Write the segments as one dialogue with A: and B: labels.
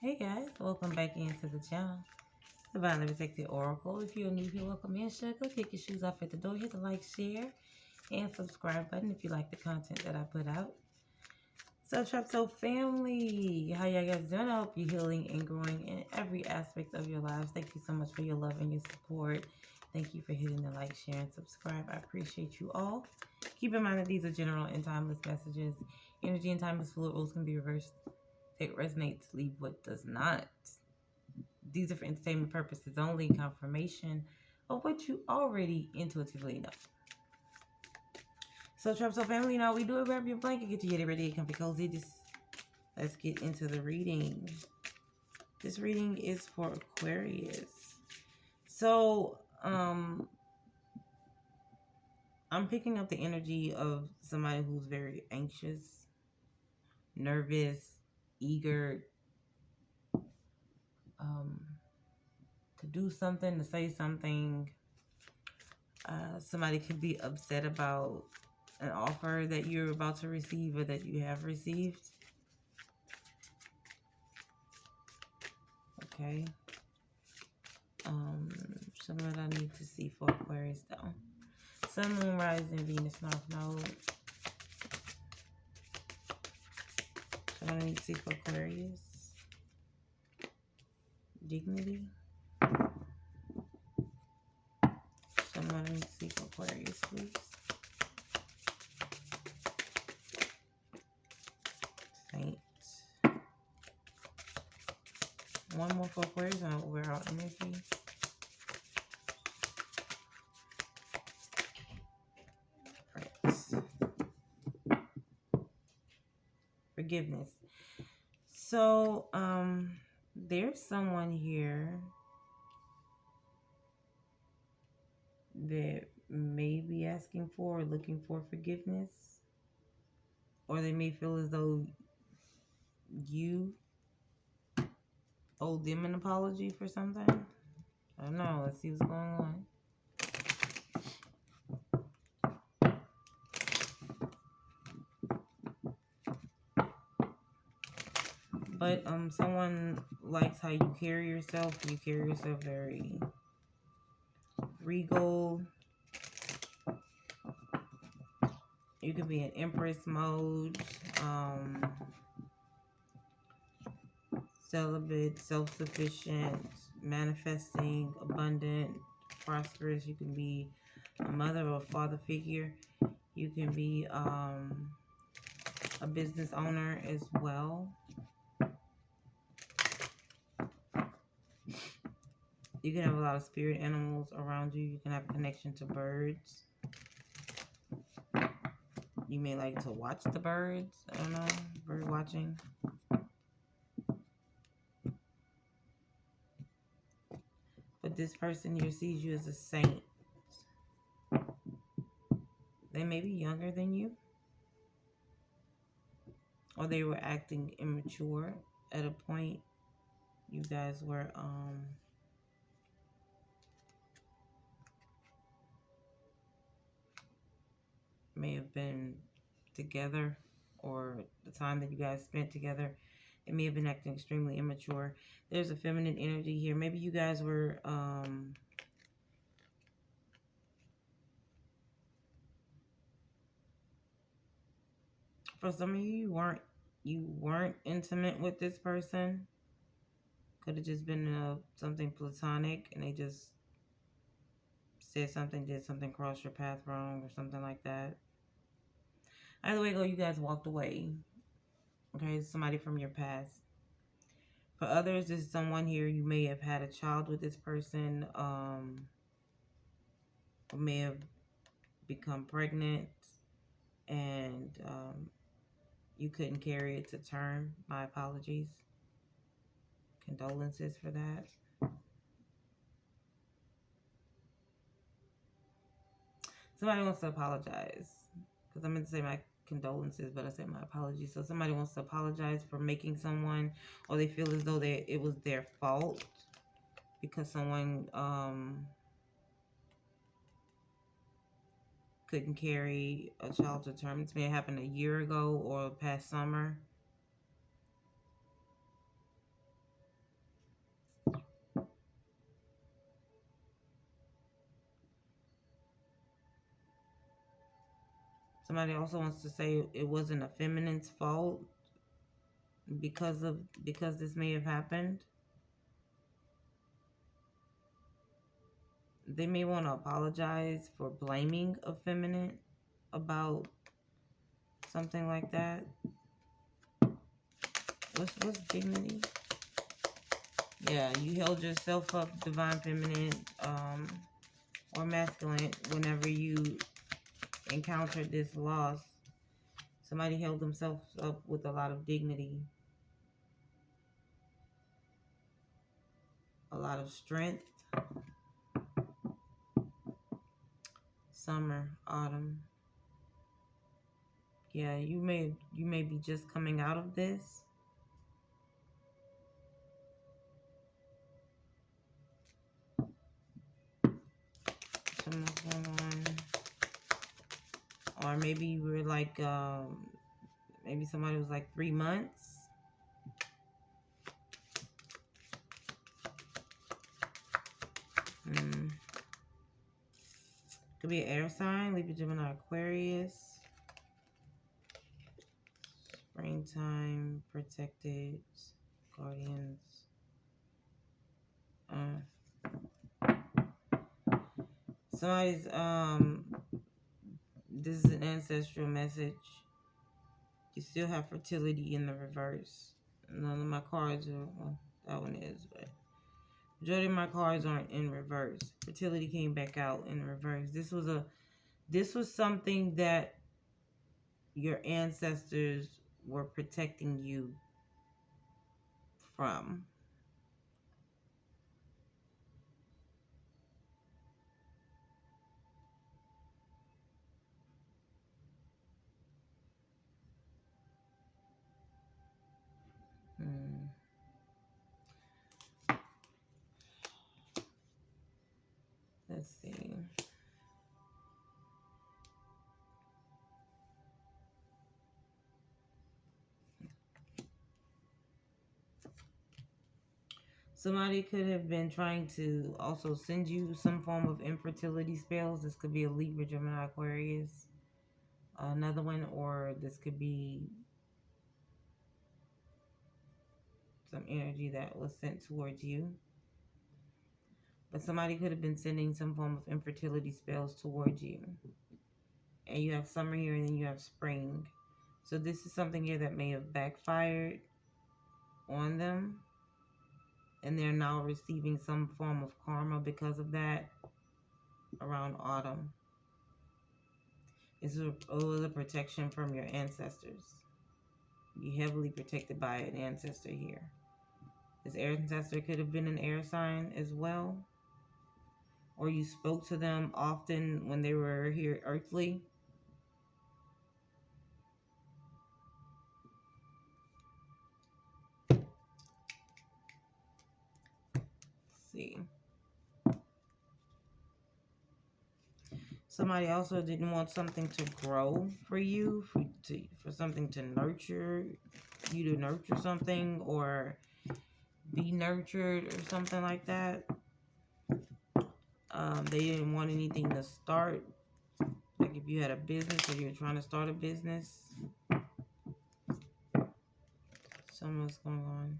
A: Hey guys, welcome back into the channel. It's the Divinely Protected Oracle. If you're new here, welcome in. Go kick your shoes off at the door. Hit the like, share, and subscribe button if you like the content that I put out. So family, how y'all guys doing? I hope you're healing and growing in every aspect of your lives. Thank you so much for your love and your support. Thank you for hitting the like, share, and subscribe. I appreciate you all. Keep in mind that these are general and timeless messages. Energy and timeless fluid rules can be reversed. Take what resonates, leave what does not. These are for entertainment purposes only, confirmation of what you already intuitively know. So family, now we do it. Grab your blanket, get you ready, get comfy, cozy. Let's get into the reading. This reading is for Aquarius. So, I'm picking up the energy of somebody who's very anxious, nervous, eager, to do something, to say something. Somebody could be upset about an offer that you're about to receive or that you have received. Okay. Something that I need to see for Aquarius though. Sun, Moon, Rising, Venus, North Node. Something I need to see for Aquarius. Dignity. Something I need to see for Aquarius, please. Saint. One more for Aquarius and I'll wear out energy. Forgiveness. So, there's someone here that may be asking for or looking for forgiveness, or they may feel as though you owe them an apology for something. I don't know. Let's see what's going on. But someone likes how you carry yourself. You carry yourself very regal. You could be in Empress mode, celibate, self-sufficient, manifesting, abundant, prosperous. You can be a mother or a father figure. You can be a business owner as well. You can have a lot of spirit animals around you. You can have a connection to birds. You may like to watch the birds. I don't know. Bird watching. But this person here sees you as a saint. They may be younger than you. Or they were acting immature at a point. You guys were may have been together, or the time that you guys spent together, it may have been acting extremely immature. There's a feminine energy here. Maybe you guys were for some of you, you weren't intimate with this person. Could have just been something platonic, and they just said something, did something, crossed your path wrong, or something like that. Either way go, you guys walked away. Okay, it's somebody from your past. For others, this is someone here, you may have had a child with this person, or may have become pregnant, and you couldn't carry it to term. My apologies. Condolences for that. Somebody wants to apologize, because I meant to say my condolences, but I said my apologies. So somebody wants to apologize for making someone, or they feel as though it was their fault because someone couldn't carry a child to term. This may have happened a year ago or past summer. Somebody also wants to say it wasn't a feminine's fault because this may have happened. They may want to apologize for blaming a feminine about something like that. What's dignity? Yeah, you held yourself up, divine feminine, or masculine, whenever you encountered this loss. Somebody held themselves up with a lot of dignity, a lot of strength. Summer, autumn. Yeah, you may be just coming out of this. Something's going on. Or maybe you were like, maybe somebody was like 3 months. Could be an air sign, Libra, Gemini, Aquarius. Springtime, protected, guardians. Somebody's, this is an ancestral message. You still have fertility in the reverse. None of my cards are, well, that one is, but majority of my cards aren't in reverse. Fertility came back out in reverse. This was something that your ancestors were protecting you from. Let's see. Somebody could have been trying to also send you some form of infertility spells. This could be a Libra, Gemini, Aquarius. Another one, or this could be some energy that was sent towards you. But somebody could have been sending some form of infertility spells towards you. And you have summer here and then you have spring. So this is something here that may have backfired on them. And they're now receiving some form of karma because of that around autumn. This was a protection from your ancestors. You're heavily protected by an ancestor here. This ancestor could have been an air sign as well. Or you spoke to them often when they were here earthly. Let's see. Somebody also didn't want something to grow for you, for something to nurture, you to nurture something or be nurtured or something like that. They didn't want anything to start. Like if you had a business or you're trying to start a business. Something's going on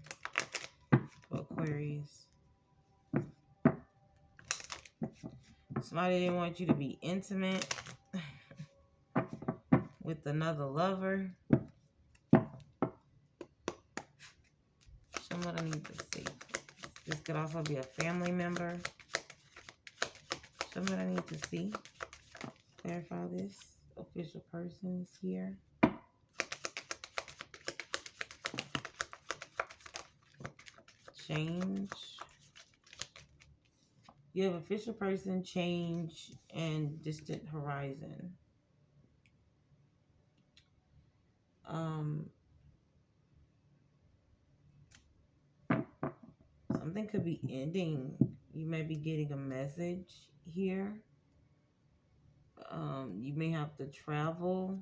A: for Aquarius. Somebody didn't want you to be intimate with another lover. Show me what I need to see. This could also be a family member. Show me what I need to see. Clarify this. Official persons here. Change. You have official person, change, and distant horizon. Something could be ending. You may be getting a message here. You may have to travel.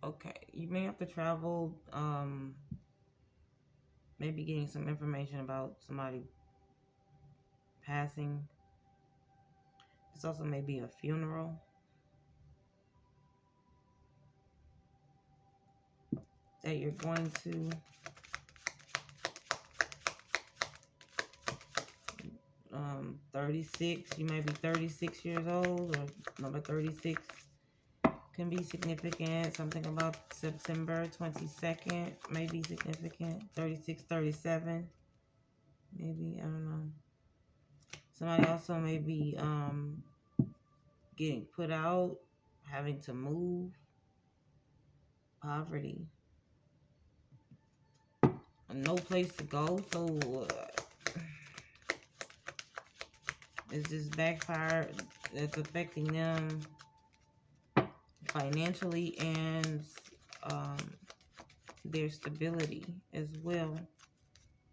A: Okay, you may have to travel, maybe getting some information about somebody passing. This also may be a funeral that you're going to. 36, you may be 36 years old, or number 36 can be significant. Something about September 22nd may be significant. 36, 37, maybe, I don't know. Somebody also may be getting put out, having to move, poverty, no place to go. So it's this backfire that's affecting them financially and their stability as well.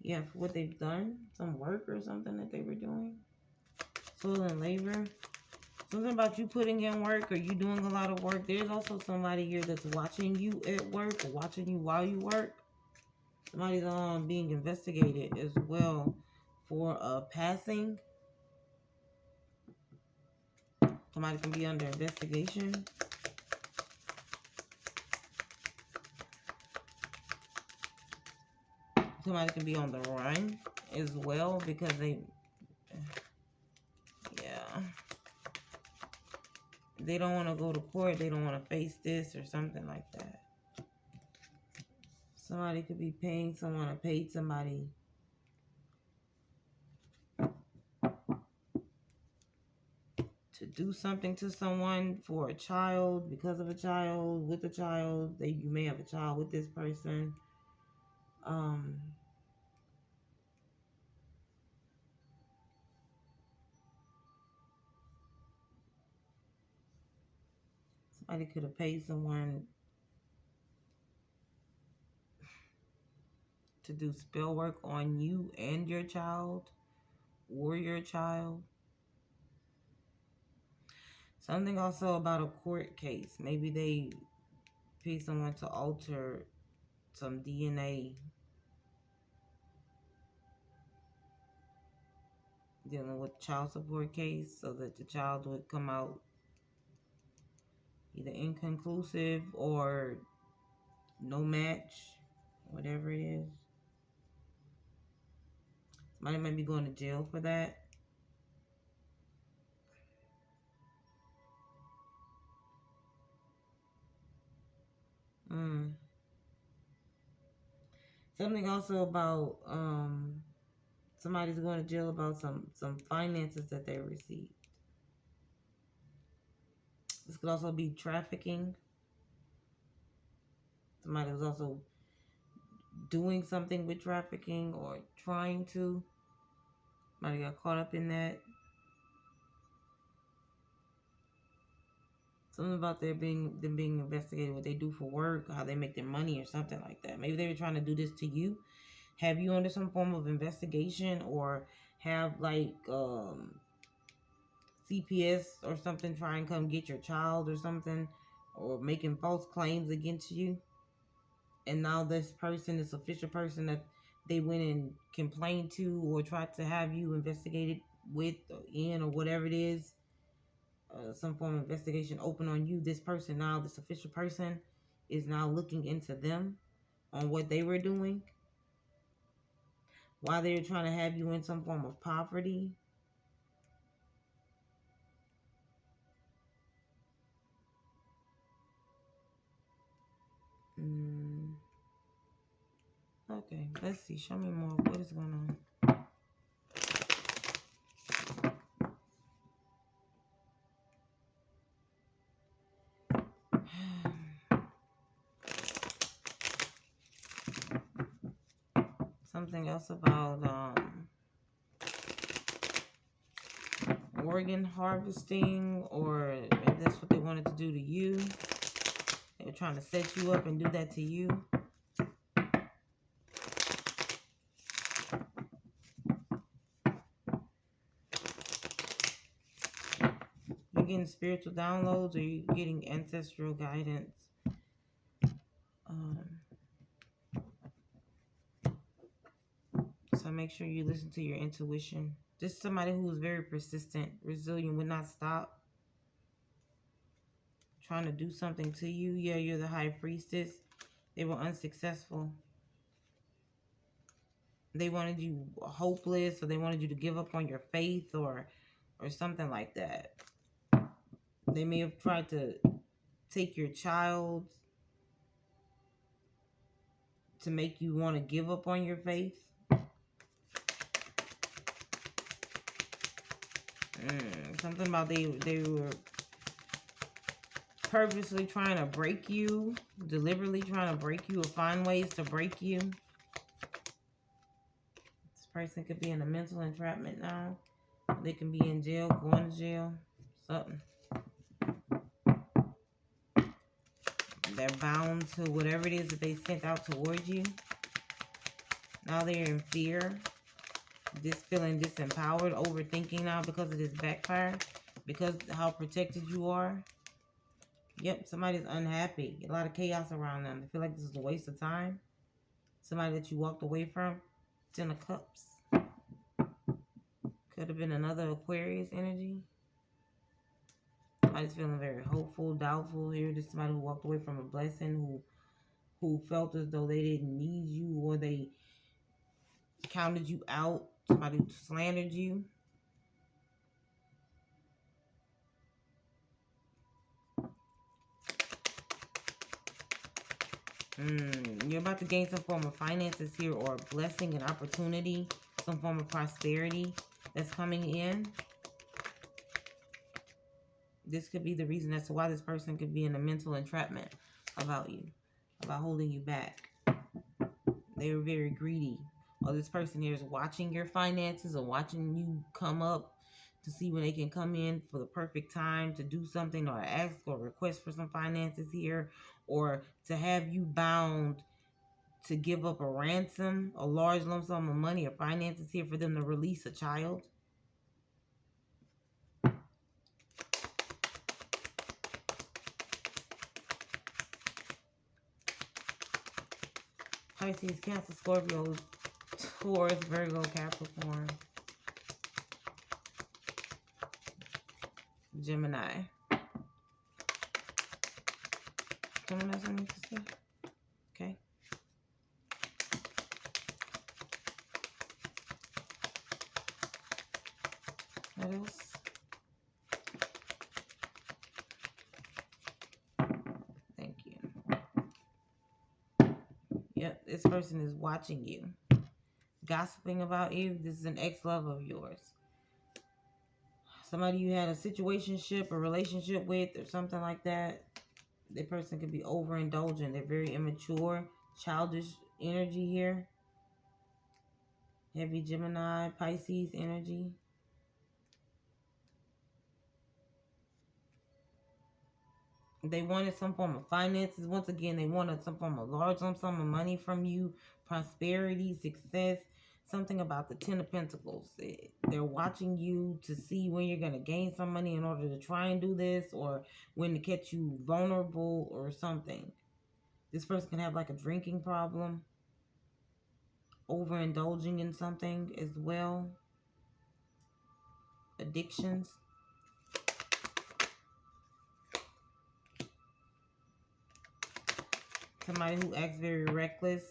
A: Yeah, for what they've done, some work or something that they were doing. Soil and labor. Something about you putting in work or you doing a lot of work. There's also somebody here that's watching you at work or watching you while you work. Somebody's being investigated as well for passing. Somebody can be under investigation. Somebody can be on the run as well because they, yeah, they don't want to go to court. They don't want to face this or something like that. Somebody could be paying someone or paid somebody to do something to someone for a child, because of a child, with a child. You may have a child with this person. Somebody could have paid someone to do spell work on you and your child, or your child. Something also about a court case. Maybe they pay someone to alter some DNA dealing with child support case so that the child would come out either inconclusive or no match, whatever it is. Somebody might be going to jail for that. Something also about somebody's going to jail about some finances that they received. This could also be trafficking. Somebody was also doing something with trafficking or trying to. Somebody got caught up in that. Something about them being investigated, what they do for work, how they make their money or something like that. Maybe they were trying to do this to you. Have you under some form of investigation, or have like CPS or something try and come get your child or something, or making false claims against you. And now this person, this official person that they went and complained to or tried to have you investigated with or in or whatever it is, some form of investigation open on you. This person now, this official person is now looking into them on what they were doing while they were trying to have you in some form of poverty. Okay, let's see. Show me more. What is going on? Something else about organ harvesting, or maybe that's what they wanted to do to you. They were trying to set you up and do that to you. You're getting spiritual downloads, or you're getting ancestral guidance. So make sure you listen to your intuition. This is somebody who is very persistent, resilient, would not stop trying to do something to you. Yeah, you're the high priestess. They were unsuccessful. They wanted you hopeless, or they wanted you to give up on your faith, or something like that. They may have tried to take your child to make you want to give up on your faith. Something about they were purposely trying to break you, deliberately trying to break you, or find ways to break you. This person could be in a mental entrapment now. They can be in jail, going to jail, something. They're bound to whatever it is that they sent out towards you. Now they're in fear, feeling disempowered, overthinking now because of this backfire, because of how protected you are. Yep, somebody's unhappy. A lot of chaos around them. They feel like this is a waste of time. Somebody that you walked away from. Ten of Cups. Could have been another Aquarius energy. Somebody's feeling very hopeful, doubtful here. This is somebody who walked away from a blessing, who felt as though they didn't need you, or they counted you out. Somebody who slandered you. You're about to gain some form of finances here, or a blessing, an opportunity, some form of prosperity that's coming in. This could be the reason as to why this person could be in a mental entrapment about you, about holding you back. They were very greedy. Or this person here is watching your finances, or watching you come up to see when they can come in for the perfect time to do something, or ask or request for some finances here, or to have you bound to give up a ransom, a large lump sum of money or finances here for them to release a child. Pisces, Cancer, Scorpio, Taurus, Virgo, Capricorn, Gemini. Someone else I need to see? Okay. What else? Thank you. Yep, this person is watching you, gossiping about you. This is an ex-love of yours. Somebody you had a situationship, a relationship with, or something like that. The person could be overindulgent. They're very immature, childish energy here. Heavy Gemini, Pisces energy. They wanted some form of finances. Once again, they wanted some form of large lump sum of money from you. Prosperity, success. Something about the Ten of Pentacles. They're watching you to see when you're going to gain some money in order to try and do this, or when to catch you vulnerable or something. This person can have like a drinking problem, overindulging in something as well. Addictions. Somebody who acts very reckless.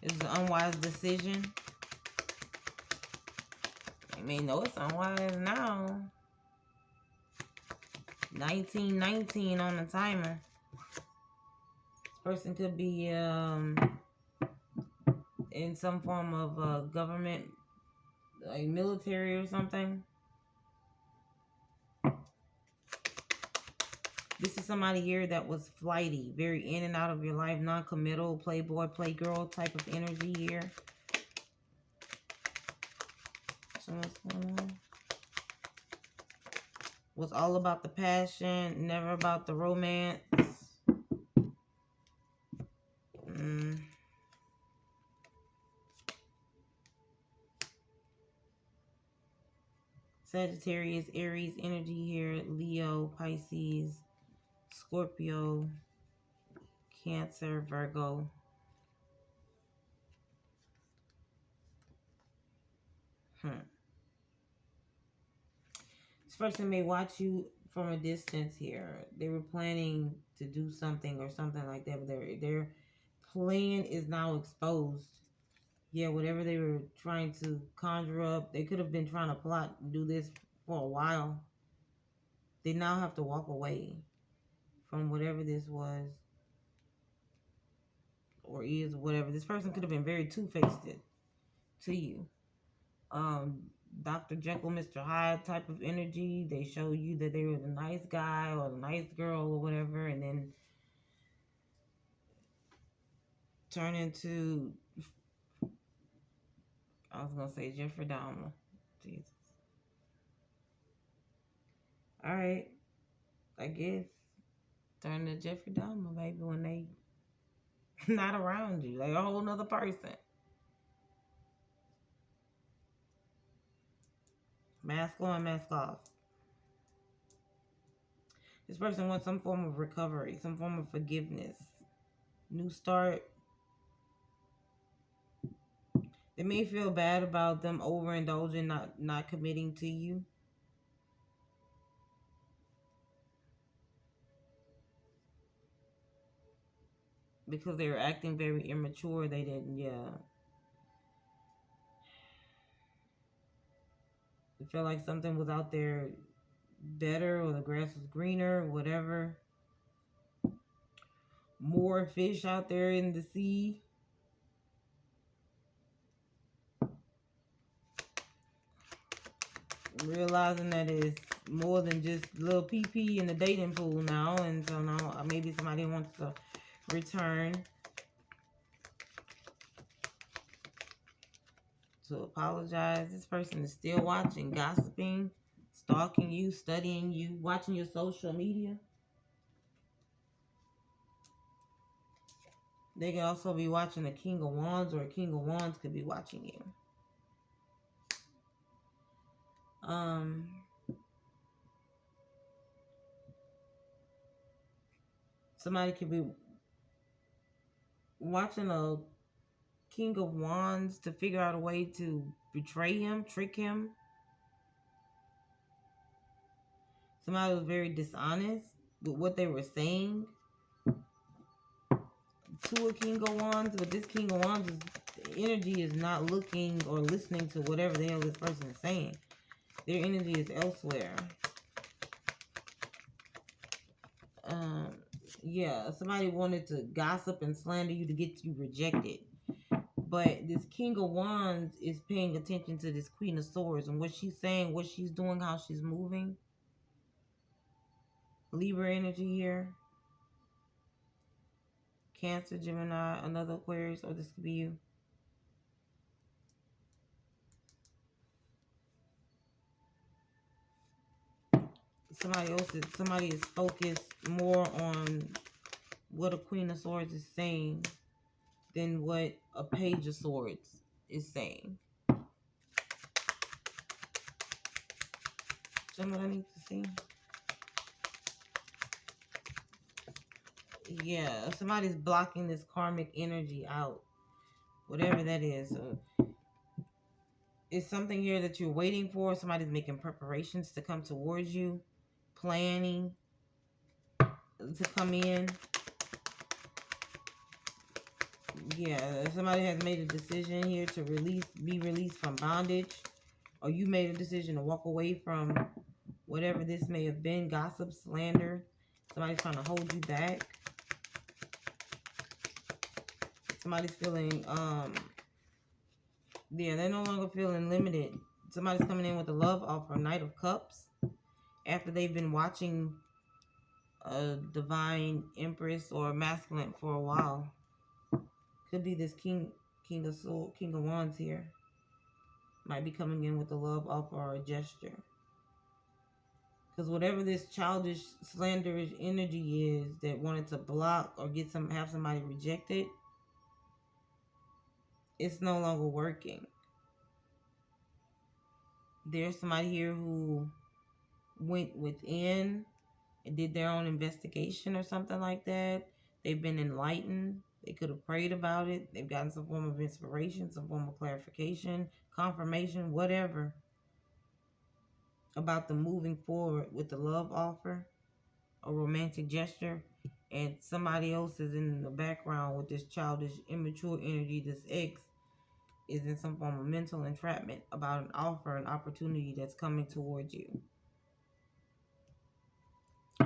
A: This is an unwise decision. You may know it's unwise now. 1919 on the timer. This person could be in some form of government, like military or something. This is somebody here that was flighty, very in and out of your life, non-committal, playboy, playgirl type of energy here. So what's going on? Was all about the passion, never about the romance. Sagittarius, Aries energy here, Leo, Pisces, Scorpio, Cancer, Virgo. This person may watch you from a distance here. They were planning to do something or something like that, but their plan is now exposed. Yeah, whatever they were trying to conjure up, they could have been trying to plot and do this for a while. They now have to walk away from whatever this was or is, whatever. This person could have been very two-faced to you. Dr. Jekyll, Mr. Hyde type of energy. They show you that they were the nice guy or the nice girl or whatever, and then turn into, I was going to say Jeffrey Dahmer. Jesus. Alright. I guess. Turn to Jeffrey Dahmer, baby, when they not around you. Like a whole nother person. Mask on, mask off. This person wants some form of recovery, some form of forgiveness. New start. They may feel bad about them overindulging, not committing to you. Because they were acting very immature. They didn't, yeah. They felt like something was out there better, or the grass was greener, whatever. More fish out there in the sea. Realizing that it's more than just little pee-pee in the dating pool now. And so now maybe somebody wants to return to apologize. This person is still watching, gossiping, stalking you, studying you, watching your social media. They could also be watching a King of Wands, or a King of Wands could be watching you. Somebody could be watching a King of Wands to figure out a way to betray him, trick him. Somebody was very dishonest with what they were saying to a King of Wands, but this King of Wands, energy is not looking or listening to whatever the hell this person is saying. Their energy is elsewhere. Yeah, somebody wanted to gossip and slander you to get you rejected. But this King of Wands is paying attention to this Queen of Swords and what she's saying, what she's doing, how she's moving. Libra energy here. Cancer, Gemini, another Aquarius, or this could be you. Somebody is focused more on what a Queen of Swords is saying than what a Page of Swords is saying. Show me what I need to see. Yeah, somebody's blocking this karmic energy out. Whatever that is. So it's something here that you're waiting for. Somebody's making preparations to come towards you. Planning to come in. Yeah, somebody has made a decision here to be released from bondage. Or you made a decision to walk away from whatever this may have been. Gossip, slander. Somebody's trying to hold you back. Somebody's feeling, yeah, they're no longer feeling limited. Somebody's coming in with a love offer, Knight of Cups. After they've been watching a divine empress or masculine for a while. Could be this King of Wands here. Might be coming in with a love offer or a gesture. Because whatever this childish, slanderous energy is that wanted to block or have somebody rejected, it's no longer working. There's somebody here who went within and did their own investigation or something like that. They've been enlightened. They could have prayed about it. They've gotten some form of inspiration, some form of clarification, confirmation, whatever, about them moving forward with the love offer, a romantic gesture, and somebody else is in the background with this childish, immature energy. This ex is in some form of mental entrapment about an offer, an opportunity that's coming towards you.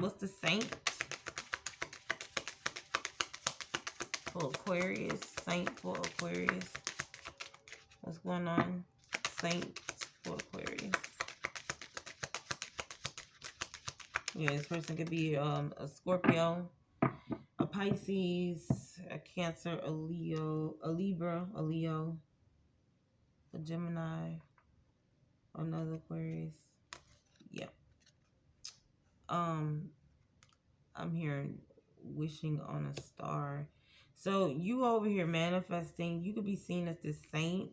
A: What's the Saint for Aquarius? Saint for Aquarius. What's going on? Saint for Aquarius. Yeah, this person could be a Scorpio, a Pisces, a Cancer, a Leo, a Libra, a Leo, a Gemini, another Aquarius. Yeah. I'm hearing wishing on a star. So you over here manifesting, you could be seen as this saint.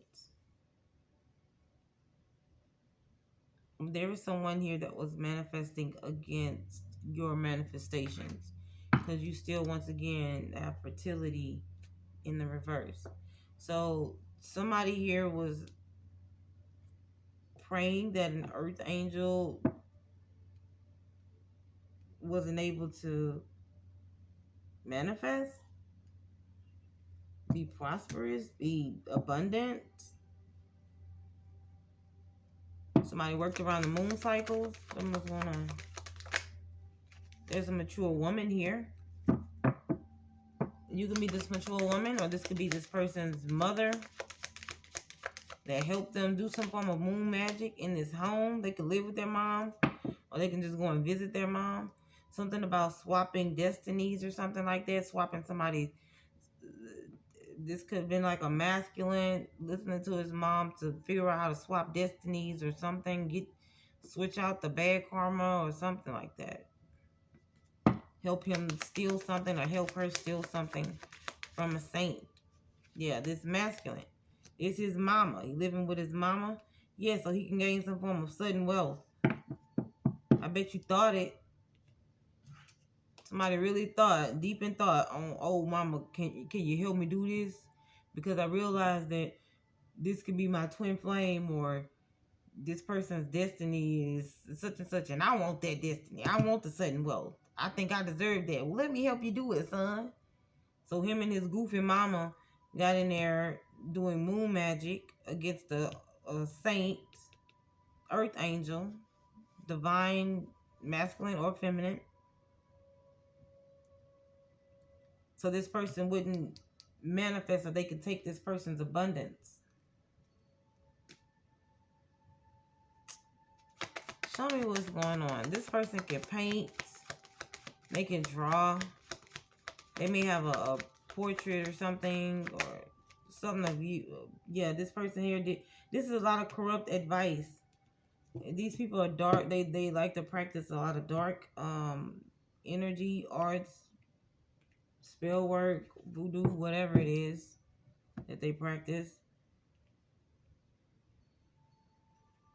A: There is someone here that was manifesting against your manifestations because you still, once again, have fertility in the reverse. So somebody here was praying that an earth angel wasn't able to manifest, be prosperous, be abundant. Somebody worked around the moon cycles. What's going on? There's a mature woman here. You can be this mature woman, or this could be this person's mother that helped them do some form of moon magic in this home. They could live with their mom, or they can just go and visit their mom. Something about swapping destinies or something like that. Swapping somebody. This could have been like a masculine listening to his mom to figure out how to swap destinies or something. Switch out the bad karma or something like that. Help him steal something or help her steal something from a saint. Yeah, this masculine. It's his mama. He living with his mama. Yeah, so he can gain some form of sudden wealth. I bet you thought it. Somebody really thought, deep in thought, on, oh, mama, can you help me do this? Because I realized that this could be my twin flame, or this person's destiny is such and such, and I want that destiny. I want the sudden wealth. I think I deserve that. Well, let me help you do it, son. So him and his goofy mama got in there doing moon magic against the saint, earth angel, divine, masculine or feminine. So this person wouldn't manifest, so they could take this person's abundance. Show me what's going on. This person can paint. They can draw. They may have a portrait or something, or something of you. Yeah, this person here did. This is a lot of corrupt advice. These people are dark. They like to practice a lot of dark energy, arts, spell work, voodoo, whatever it is that they practice.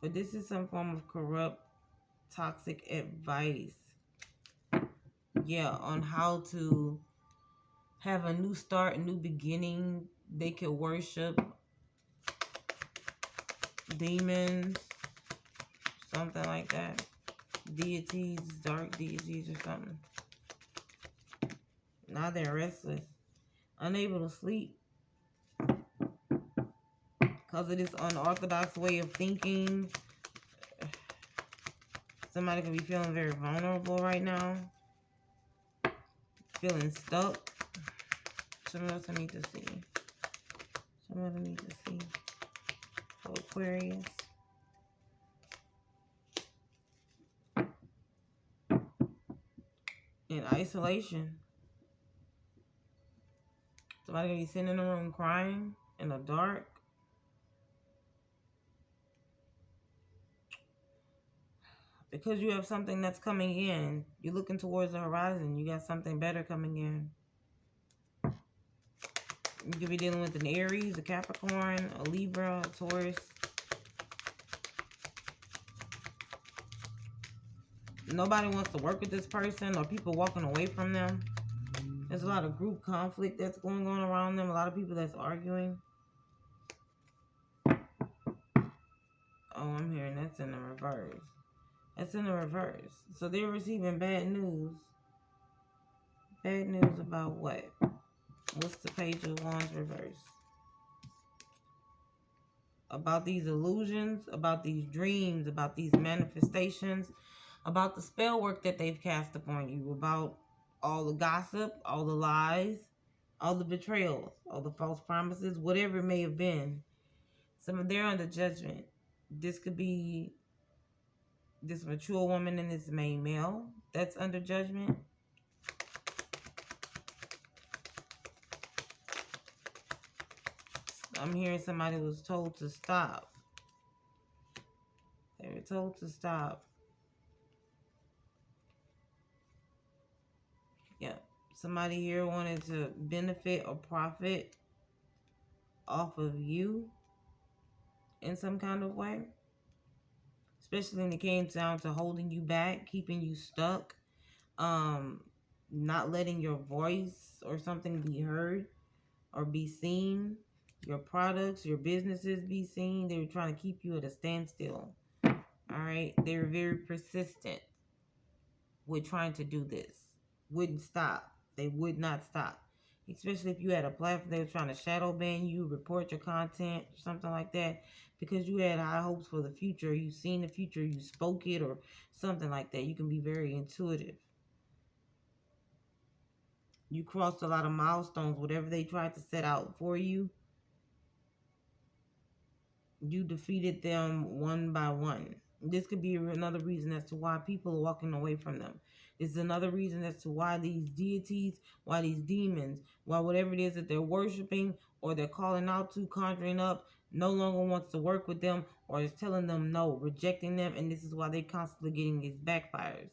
A: But this is some form of corrupt, toxic advice. Yeah, on how to have a new start, a new beginning. They could worship demons, something like that. Deities, dark deities or something. Now they're restless, unable to sleep because of this unorthodox way of thinking. Somebody could be feeling very vulnerable right now, feeling stuck. Something else I need to see. Something else I need to see for Aquarius. In isolation. Somebody gonna be sitting in the room crying in the dark. Because you have something that's coming in. You're looking towards the horizon. You got something better coming in. You could be dealing with an Aries, a Capricorn, a Libra, a Taurus. Nobody wants to work with this person, or people walking away from them. There's a lot of group conflict that's going on around them. A lot of people that's arguing. Oh, I'm hearing that's in the reverse. That's in the reverse. So they're receiving bad news. Bad news about what? What's the Page of Wands reverse? About these illusions, about these dreams, about these manifestations, about the spell work that they've cast upon you, about all the gossip, all the lies, all the betrayals, all the false promises, whatever it may have been. Some of they're under judgment. This could be this mature woman and this main male that's under judgment. I'm hearing somebody was told to stop. They were told to stop. Yeah. Somebody here wanted to benefit or profit off of you in some kind of way. Especially when it came down to holding you back, keeping you stuck, not letting your voice or something be heard or be seen. Your products, your businesses be seen. They were trying to keep you at a standstill. All right. They were very persistent with trying to do this. Wouldn't stop. They would not stop. Especially if you had a platform, they were trying to shadow ban you, report your content, or something like that, because you had high hopes for the future. You seen the future, you spoke it, or something like that. You can be very intuitive. You crossed a lot of milestones. Whatever they tried to set out for you, you defeated them one by one. This could be another reason as to why people are walking away from them. This is another reason as to why these deities, why these demons, why whatever it is that they're worshiping or they're calling out to, conjuring up, no longer wants to work with them or is telling them no, rejecting them. And this is why they're constantly getting these backfires.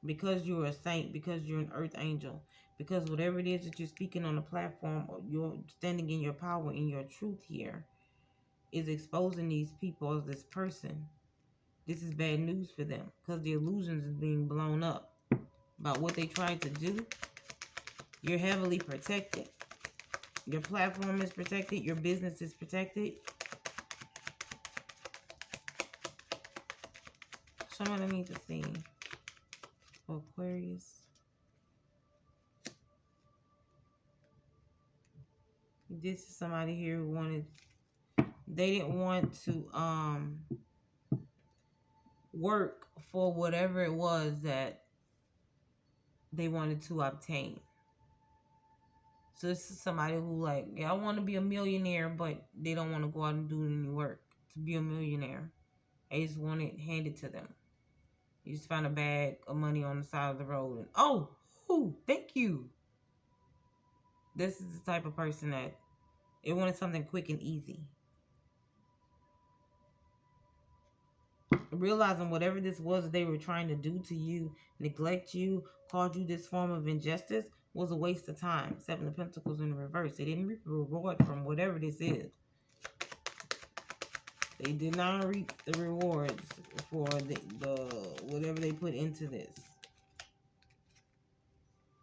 A: Because you're a saint, because you're an earth angel, because whatever it is that you're speaking on the platform, or you're standing in your power, in your truth here, is exposing these people as this person. This is bad news for them because the illusions is being blown up about what they tried to do. You're heavily protected. Your platform is protected. Your business is protected. Someone I need to see. Aquarius. This is somebody here who wanted, they didn't want to work for whatever it was that they wanted to obtain. So this is somebody who like, yeah, I want to be a millionaire, but they don't want to go out and do any work to be a millionaire. They just want it handed to them. You just find a bag of money on the side of the road and, oh, thank you. This is the type of person that they wanted something quick and easy. Realizing whatever this was that they were trying to do to you, neglect you, cause you this form of injustice, was a waste of time. Seven of Pentacles in reverse. They didn't reap the reward from whatever this is. They did not reap the rewards for the whatever they put into this.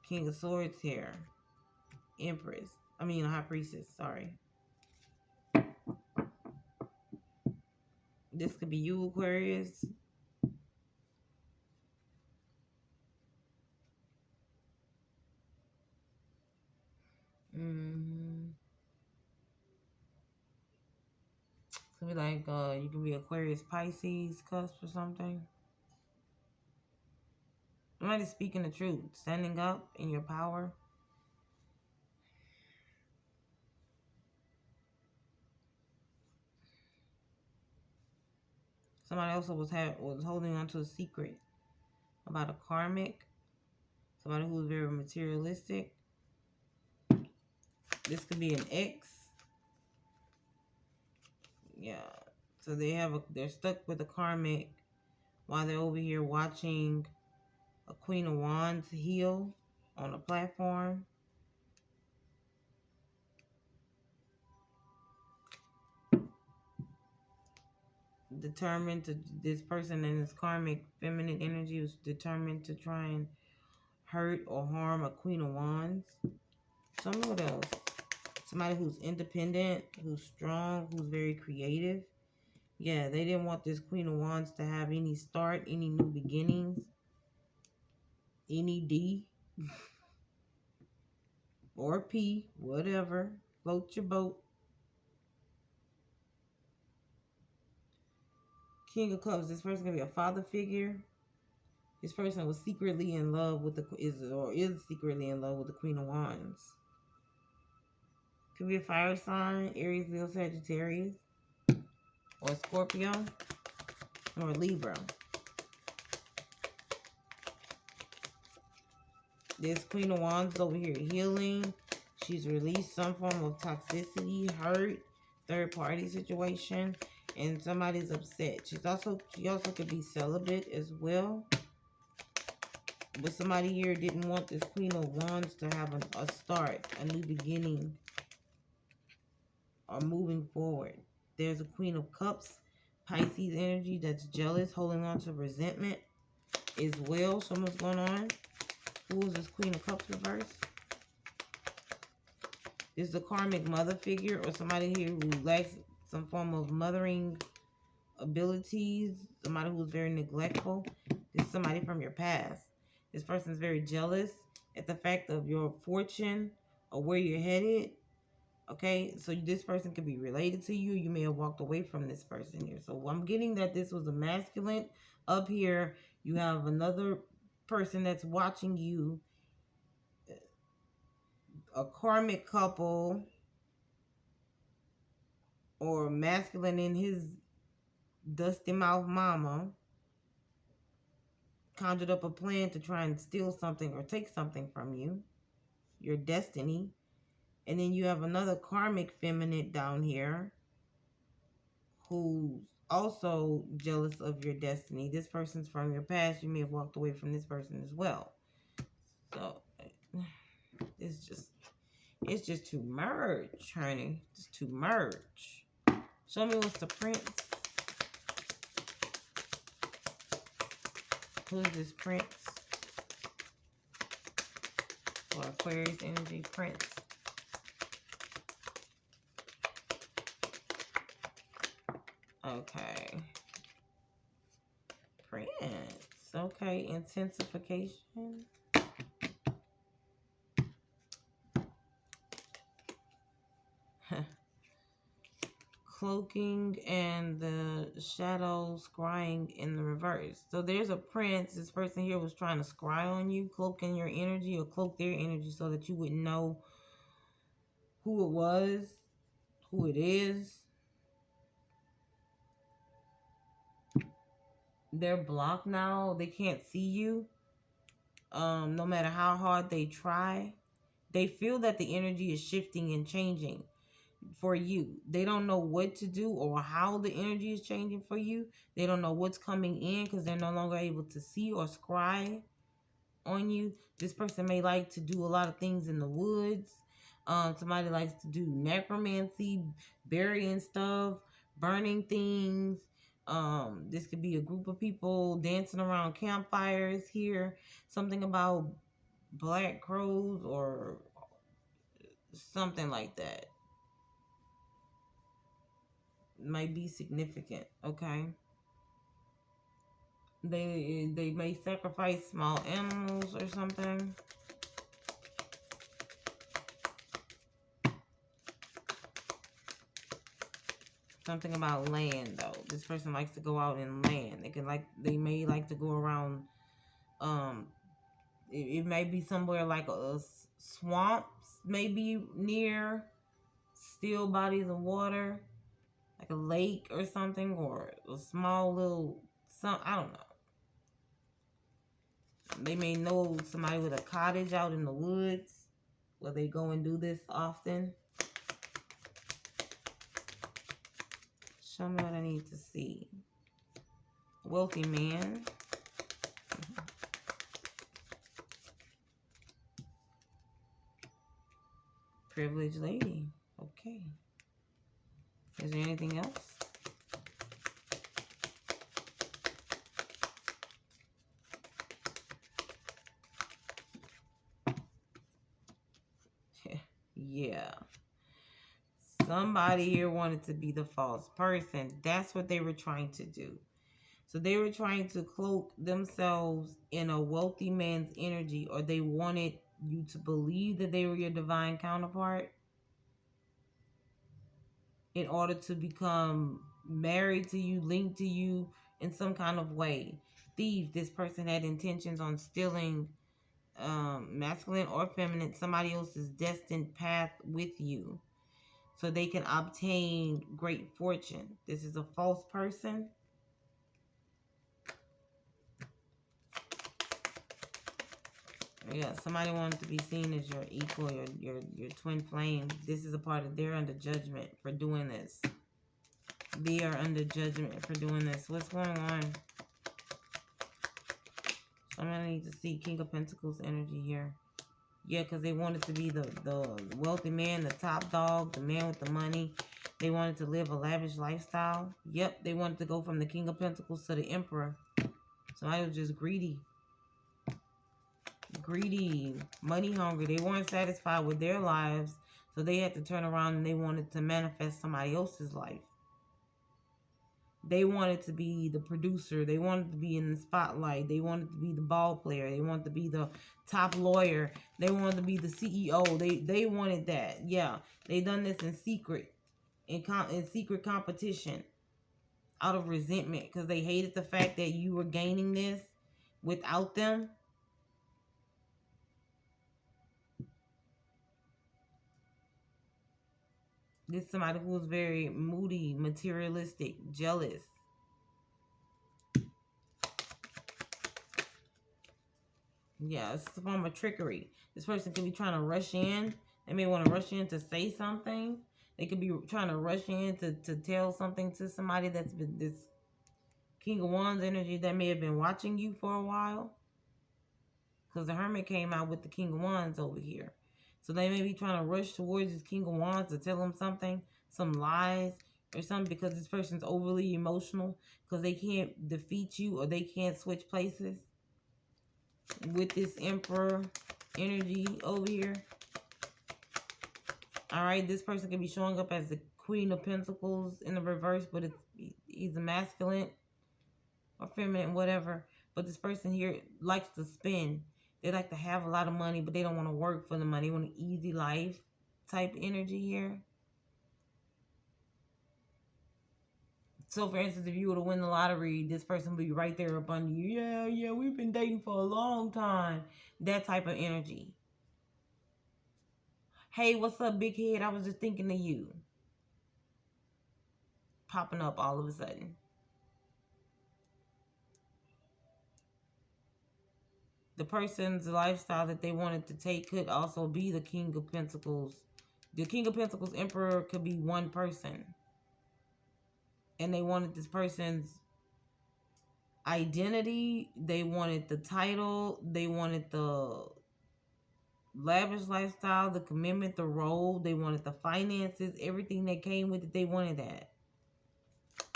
A: King of Swords here. Empress. High Priestess, sorry. This could be you, Aquarius. Could be like you can be Aquarius, Pisces, cusp or something. Somebody speaking the truth, standing up in your power. Somebody also was holding on to a secret about a karmic. Somebody who was very materialistic. This could be an ex. Yeah. So they're stuck with a karmic while they're over here watching a Queen of Wands heal on a platform. determined to, this person in this karmic feminine energy was determined to try and hurt or harm a Queen of Wands. Show me what else. Somebody who's independent, who's strong, who's very creative. Yeah, they didn't want this Queen of Wands to have any start, any new beginnings, any D or P, whatever. Float your boat. King of Cups, this person gonna be a father figure. This person was secretly in love with is secretly in love with the Queen of Wands. Could be a fire sign, Aries, Leo, Sagittarius, or Scorpio, or Libra. This Queen of Wands over here healing. She's released some form of toxicity, hurt, third party situation, and somebody's upset. She also could be celibate as well. But somebody here didn't want this Queen of Wands to have a start, a new beginning, or moving forward. There's a Queen of Cups, Pisces energy that's jealous, holding on to resentment as well. So what's going on? Who is this Queen of Cups reverse? This is a karmic mother figure or somebody here who lacks some form of mothering abilities. Somebody who's very neglectful. This is somebody from your past. This person is very jealous at the fact of your fortune or where you're headed. Okay, so this person could be related to you. You may have walked away from this person here. So I'm getting that this was a masculine. Up here, you have another person that's watching you. A karmic couple or masculine in his dusty mouth mama conjured up a plan to try and steal something or take something from you, your destiny. And then you have another karmic feminine down here who's also jealous of your destiny. This person's from your past. You may have walked away from this person as well. So it's just too merge, honey. It's too merge. Show me what's the prince. Who's this prince? Or Aquarius energy prince. Okay. Prince. Okay. Intensification. Cloaking and the shadows scrying in the reverse. So there's a prince. This person here was trying to scry on you, cloaking your energy or cloak their energy so that you wouldn't know who it was, who it is. They're blocked now. They can't see you. No matter how hard they try. They feel that the energy is shifting and changing for you. They don't know what to do or how the energy is changing for you. They don't know what's coming in because they're no longer able to see or scry on you. This person may like to do a lot of things in the woods. Somebody likes to do necromancy, burying stuff, burning things. This could be a group of people dancing around campfires here. Something about black crows or something like that might be significant. Okay, they may sacrifice small animals or something. Something about land though. This person likes to go out in land. They may like to go around. It may be somewhere like a swamp, maybe near still bodies of water, like a lake or something, or a small little I don't know. They may know somebody with a cottage out in the woods where they go and do this often. Show me what I need to see. Wealthy man. Privileged lady. Okay. Is there anything else? Somebody here wanted to be the false person. That's what they were trying to do. So they were trying to cloak themselves in a wealthy man's energy, or they wanted you to believe that they were your divine counterpart in order to become married to you, linked to you in some kind of way. Thief, this person had intentions on stealing masculine or feminine, somebody else's destined path with you so they can obtain great fortune. This is a false person. Yeah, somebody wanted to be seen as your equal, your twin flame. This is a part of, they're under judgment for doing this. They are under judgment for doing this. What's going on? So I'm gonna need to see King of Pentacles energy here. Yeah, because they wanted to be the wealthy man, the top dog, the man with the money. They wanted to live a lavish lifestyle. Yep, they wanted to go from the King of Pentacles to the Emperor. Somebody was just greedy. Greedy, money hungry. They weren't satisfied with their lives, so they had to turn around and they wanted to manifest somebody else's life. They wanted to be the producer. They wanted to be in the spotlight. They wanted to be the ball player. They wanted to be the top lawyer. They wanted to be the CEO. They wanted that. Yeah, they done this in secret, in secret competition, out of resentment, because they hated the fact that you were gaining this without them. This is somebody who was very moody, materialistic, jealous. Yeah, it's a form of trickery. This person could be trying to rush in. They may want to rush in to say something. They could be trying to rush in to tell something to somebody that's been this King of Wands energy that may have been watching you for a while. Because the Hermit came out with the King of Wands over here. So they may be trying to rush towards this King of Wands to tell him something, some lies or something, because this person's overly emotional, because they can't defeat you or they can't switch places with this Emperor energy over here. Alright, this person can be showing up as the Queen of Pentacles in the reverse, but he's a masculine or feminine, whatever. But this person here likes to spend. They like to have a lot of money, but they don't want to work for the money. They want an easy life type energy here. So, for instance, if you were to win the lottery, this person will be right there up under you. Yeah, we've been dating for a long time. That type of energy. Hey, what's up, big head? I was just thinking of you. Popping up all of a sudden. The person's lifestyle that they wanted to take could also be the King of Pentacles. The King of Pentacles Emperor could be one person. And they wanted this person's identity. They wanted the title. They wanted the lavish lifestyle, the commitment, the role. They wanted the finances, everything that came with it. They wanted that.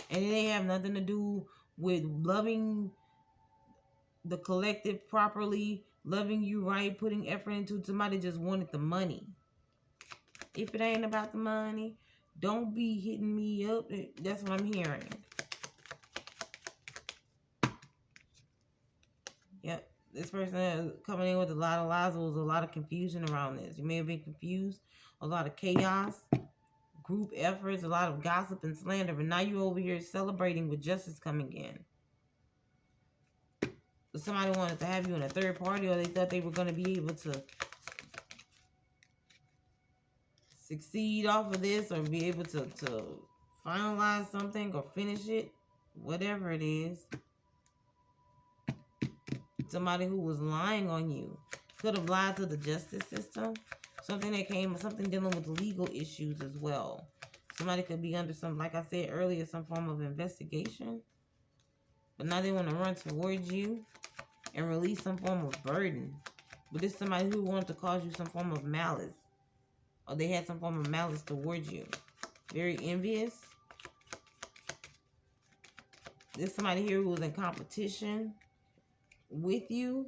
A: And it ain't have nothing to do with loving the collective properly, loving you right, putting effort into. Somebody just wanted the money. If it ain't about the money, don't be hitting me up. That's what I'm hearing. Yep. This person is coming in with a lot of lies. There was a lot of confusion around this. You may have been confused. A lot of chaos. Group efforts. A lot of gossip and slander. But now you're over here celebrating with justice coming in. So somebody wanted to have you in a third party, or they thought they were going to be able to succeed off of this, or be able to finalize something or finish it, whatever it is. Somebody who was lying on you could have lied to the justice system. Something dealing with legal issues as well. Somebody could be under some, like I said earlier, some form of investigation. But now they want to run towards you and release some form of burden. But this is somebody who wanted to cause you some form of malice. Or they had some form of malice towards you. Very envious. There's somebody here who was in competition with you.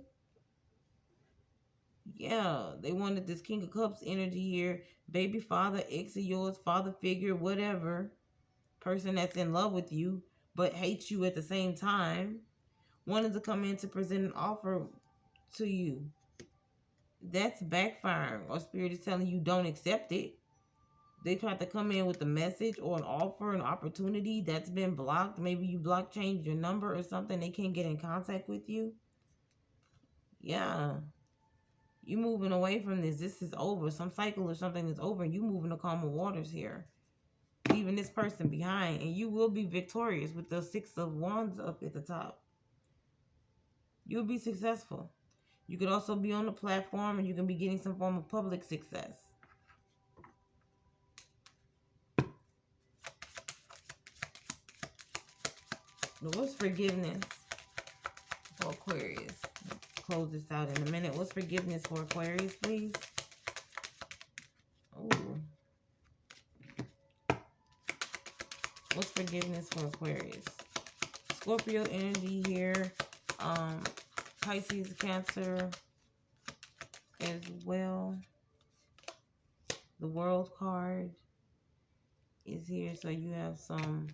A: Yeah, they wanted this King of Cups energy here. Baby father, ex of yours, father figure, whatever. Person that's in love with you, but hates you at the same time. Wanted to come in to present an offer to you. That's backfiring, or spirit is telling you don't accept it. They tried to come in with a message or an offer, an opportunity that's been blocked. Maybe you blocked, changed your number or something. They can't get in contact with you. Yeah. You moving away from this. This is over. Some cycle or something is over. You moving to calmer waters here. Leaving this person behind. And you will be victorious with the 6 of Wands up at the top. You'll be successful. You could also be on the platform and you can be getting some form of public success. What's forgiveness for Aquarius? Close this out in a minute. What's forgiveness for Aquarius, please? Oh. What's forgiveness for Aquarius? Scorpio energy here. Pisces, Cancer as well. The World card is here, so you have some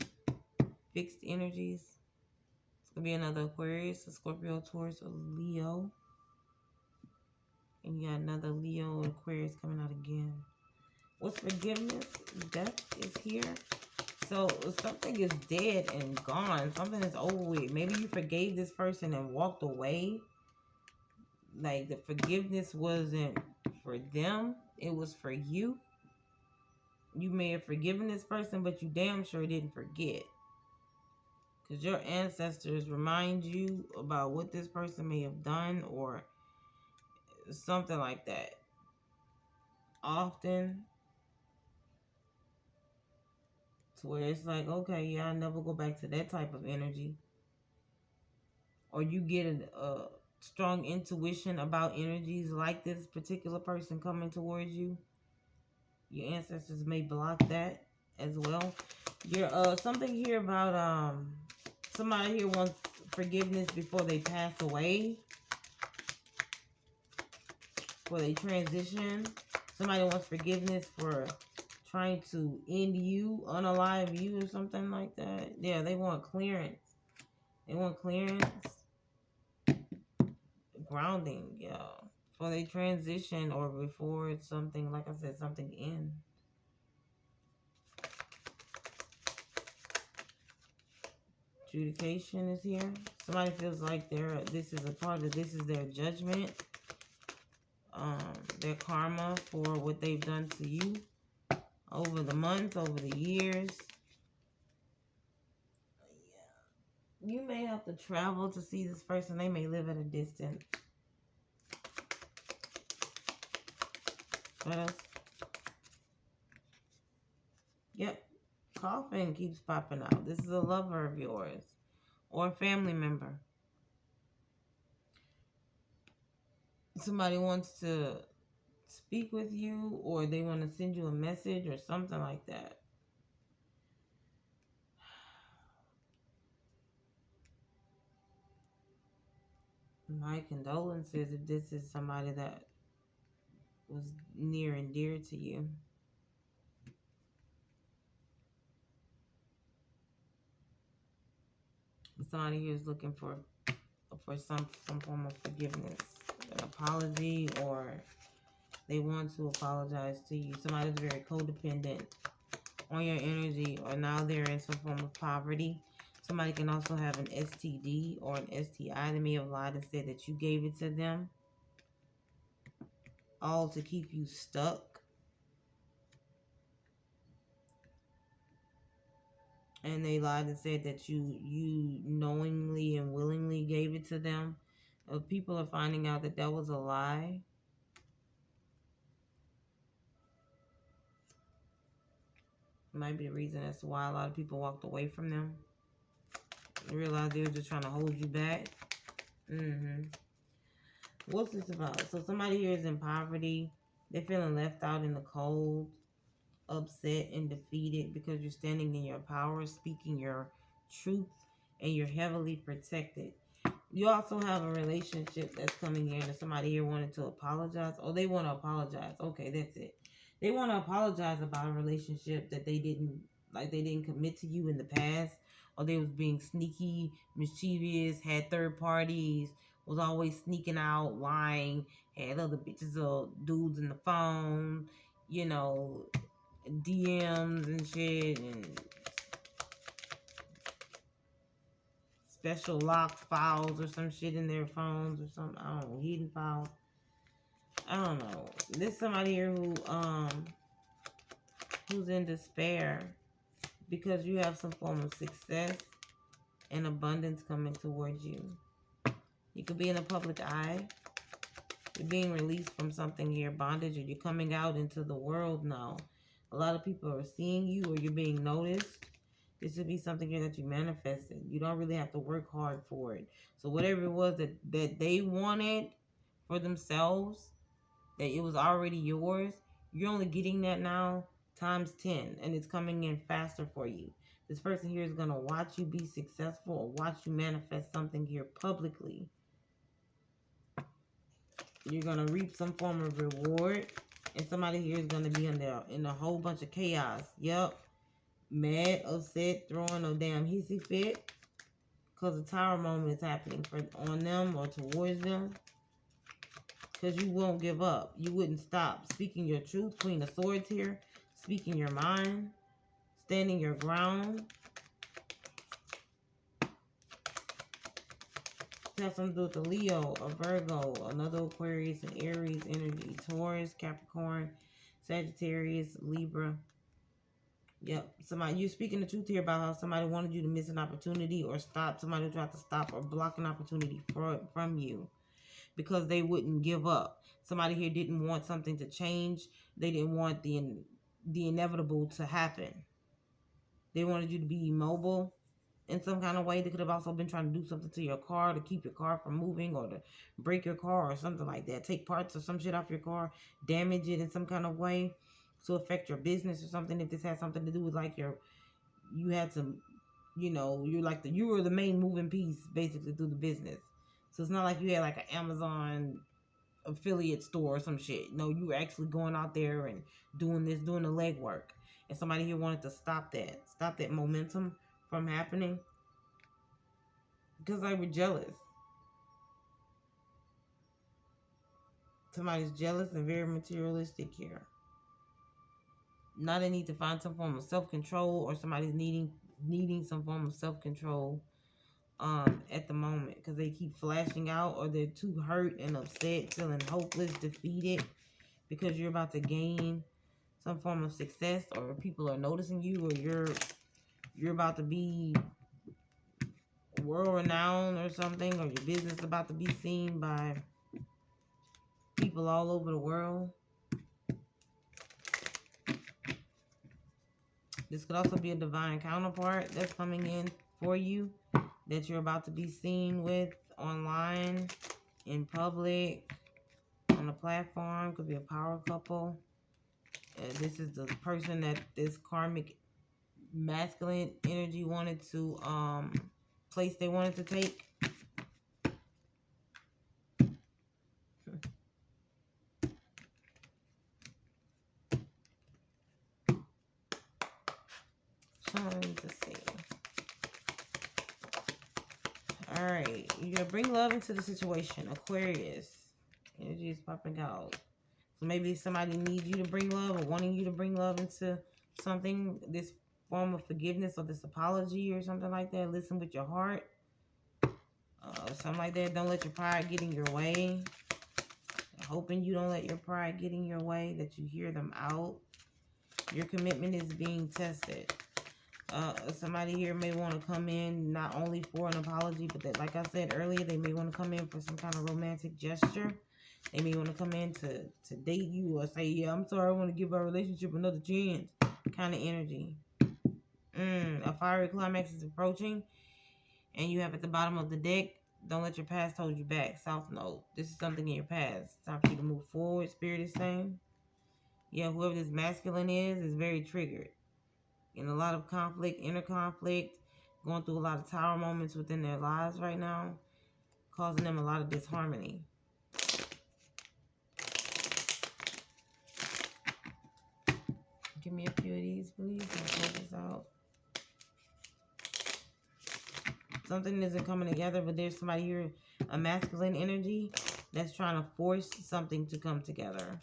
A: fixed energies. It's going to be another Aquarius, a Scorpio, Taurus, or Leo. And you got another Leo and Aquarius coming out again. What's forgiveness? Death is here. So something is dead and gone. Something is over with. Maybe you forgave this person and walked away. Like the forgiveness wasn't for them. It was for you. You may have forgiven this person, but you damn sure didn't forget. Because your ancestors remind you about what this person may have done or something like that. Often. To where it's like, okay, yeah, I'll never go back to that type of energy. Or you get a strong intuition about energies like this particular person coming towards you. Your ancestors may block that as well. Something here about somebody here wants forgiveness before they pass away. Before they transition. Somebody wants forgiveness for trying to end you, unalive you, or something like that. Yeah, they want clearance. They want clearance. Grounding, yeah. For they transition or before it's something, like I said, something ends. Adjudication is here. Somebody feels like this is their judgment. Their karma for what they've done to you over the months, over the years. Yeah. You may have to travel to see this person. They may live at a distance. What else? Yep. Coffin keeps popping out. This is a lover of yours or a family member. Somebody wants to speak with you or they want to send you a message or something like that. My condolences if this is somebody that was near and dear to you. Somebody here is looking for some form of forgiveness, an apology, or they want to apologize to you. Somebody's very codependent on your energy, or now they're in some form of poverty. Somebody can also have an STD or an STI. They may have lied and said that you gave it to them, all to keep you stuck. And they lied and said that you knowingly and willingly gave it to them. People are finding out that was a lie. Might be the reason as to why a lot of people walked away from them. You realize they were just trying to hold you back. What's this about? So somebody here is in poverty. They're feeling left out in the cold, upset and defeated because you're standing in your power, speaking your truth, and you're heavily protected. You also have a relationship that's coming in, and somebody here wanted to apologize. Oh, they want to apologize. Okay, that's it. They want to apologize about a relationship that they didn't commit to you in the past, or they was being sneaky, mischievous, had third parties, was always sneaking out, lying, had other bitches or dudes in the phone, you know, DMs and shit, and special locked files or some shit in their phones or something. I don't know, hidden files. I don't know. There's somebody here who's in despair because you have some form of success and abundance coming towards you. You could be in the public eye. You're being released from something here, bondage, or you're coming out into the world now. A lot of people are seeing you, or you're being noticed. This should be something here that you manifested. You don't really have to work hard for it. So whatever it was that they wanted for themselves, that it was already yours, you're only getting that now times 10, and it's coming in faster for you. This person here is going to watch you be successful or watch you manifest something here publicly. You're going to reap some form of reward, and somebody here is going to be in a whole bunch of chaos. Yep. Mad, upset, throwing a damn hissy fit because a tower moment is happening on them or towards them. Because you won't give up. You wouldn't stop. Speaking your truth. Queen of Swords here. Speaking your mind. Standing your ground. It has something to do with the Leo, a Virgo, another Aquarius, and Aries energy. Taurus, Capricorn, Sagittarius, Libra. Yep. You're speaking the truth here about how somebody wanted you to miss an opportunity or stop. Somebody tried to stop or block an opportunity from you, because they wouldn't give up. Somebody here didn't want something to change. They didn't want the inevitable to happen. They wanted you to be immobile in some kind of way. They could have also been trying to do something to your car to keep your car from moving, or to break your car or something like that. Take parts or some shit off your car, damage it in some kind of way to affect your business or something. If this has something to do with like you had some, you were the main moving piece basically through the business. So it's not like you had like an Amazon affiliate store or some shit. No, you were actually going out there and doing the legwork. And somebody here wanted to stop that momentum from happening because they were jealous. Somebody's jealous and very materialistic here. Now they need to find some form of self-control, or somebody's needing some form of self-control at the moment, because they keep flashing out, or they're too hurt and upset, feeling hopeless, defeated, because you're about to gain some form of success, or people are noticing you, or you're about to be world renowned or something, or your business is about to be seen by people all over the world. This could also be a divine counterpart that's coming in for you, that you're about to be seen with online, in public, on a platform. Could be a power couple. This is the person that this karmic masculine energy wanted to place they wanted to take. Trying to see. Alright, you're gonna bring love into the situation. Aquarius energy is popping out. So maybe somebody needs you to bring love, or wanting you to bring love into something, this form of forgiveness or this apology or something like that. Listen with your heart. Something like that. Don't let your pride get in your way. Hoping you don't let your pride get in your way, that you hear them out. Your commitment is being tested. Somebody here may want to come in not only for an apology, but that, like I said earlier, they may want to come in for some kind of romantic gesture. They may want to come in to date you, or say, yeah, I'm sorry, I want to give our relationship another chance kind of energy. A fiery climax is approaching, and you have at the bottom of the deck, don't let your past hold you back. South Node. This is something in your past. It's time for you to move forward. Spirit is saying. Yeah, whoever this masculine is very triggered. In a lot of conflict, inner conflict, going through a lot of tower moments within their lives right now. causing them a lot of disharmony. Give me a few of these, please. I'll close this out. Something isn't coming together, but there's somebody here, a masculine energy, that's trying to force something to come together.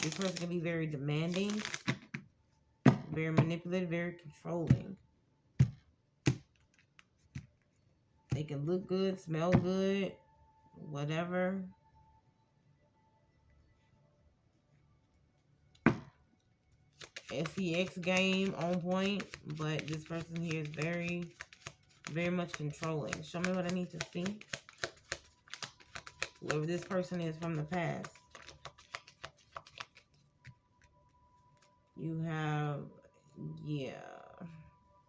A: This person can be very demanding, very manipulative, very controlling. They can look good, smell good, whatever. SEX game on point, but this person here is very, very much controlling. Show me what I need to see. Whoever this person is from the past. You have, yeah.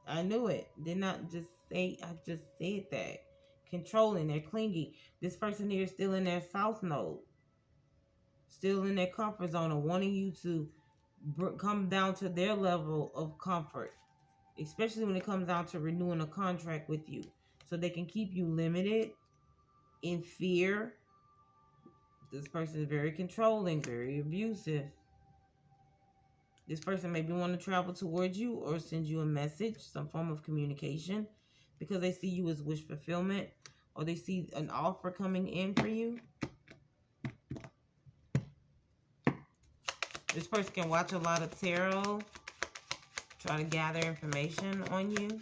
A: I knew it. Did not just say, I just said that. Controlling, they're clingy. This person here is still in their south node. Still in their comfort zone of wanting you to come down to their level of comfort, especially when it comes down to renewing a contract with you, so they can keep you limited in fear. This person is very controlling, very abusive. This person maybe want to travel towards you or send you a message, some form of communication, because they see you as wish fulfillment, or they see an offer coming in for you. This person can watch a lot of tarot, try to gather information on you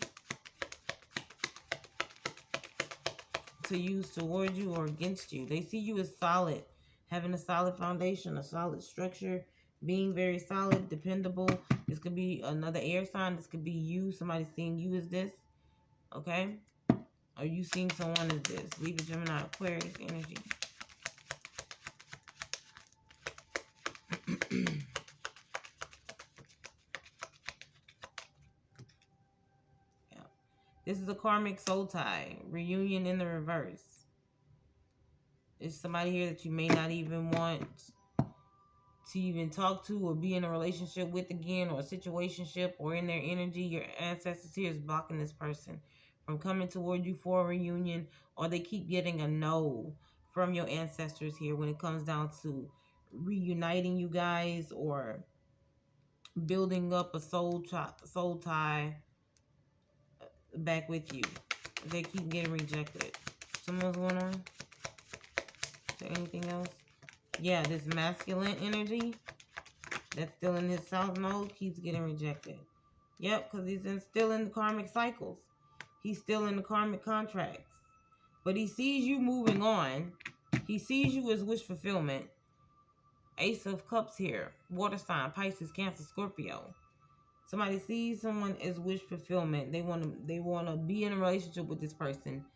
A: to use toward you or against you. They see you as solid, having a solid foundation, a solid structure, being very solid, dependable. This could be another air sign. This could be you. Somebody seeing you as this. Okay? Or you seeing someone as this. Libra, Gemini, Aquarius energy. This is a karmic soul tie. Reunion in the reverse. It's somebody here that you may not even want to even talk to or be in a relationship with again, or a situationship, or in their energy. Your ancestors here is blocking this person from coming toward you for a reunion, or they keep getting a no from your ancestors here when it comes down to reuniting you guys or building up a soul tie back with you. They keep getting rejected. Something else going on? Is there anything else? Yeah, this masculine energy that's still in his south node keeps getting rejected. Yep, because he's still in the karmic cycles. He's still in the karmic contracts. But he sees you moving on. He sees you as wish fulfillment. Ace of Cups here. Water sign, Pisces, Cancer, Scorpio. Somebody sees someone as wish fulfillment. They want to be in a relationship with this person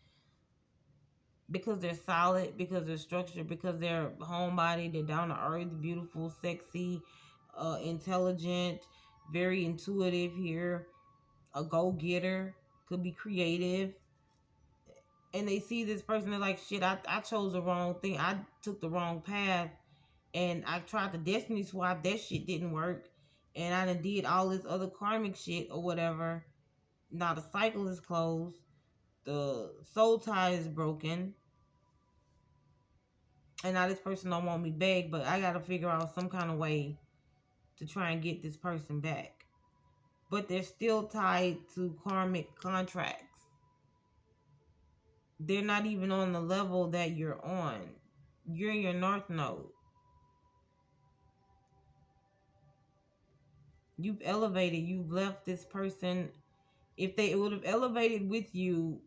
A: because they're solid, because they're structured, because they're homebody, they're down to earth, beautiful, sexy, intelligent, very intuitive here, a go-getter, could be creative. And they see this person, they're like, shit, I chose the wrong thing. I took the wrong path, and I tried the destiny swap. That shit didn't work. And I done did all this other karmic shit or whatever. Now the cycle is closed. The soul tie is broken. And now this person don't want me back, but I got to figure out some kind of way to try and get this person back. But they're still tied to karmic contracts. They're not even on the level that you're on. You're in your north node. You've elevated. You've left this person. If they would have elevated with you,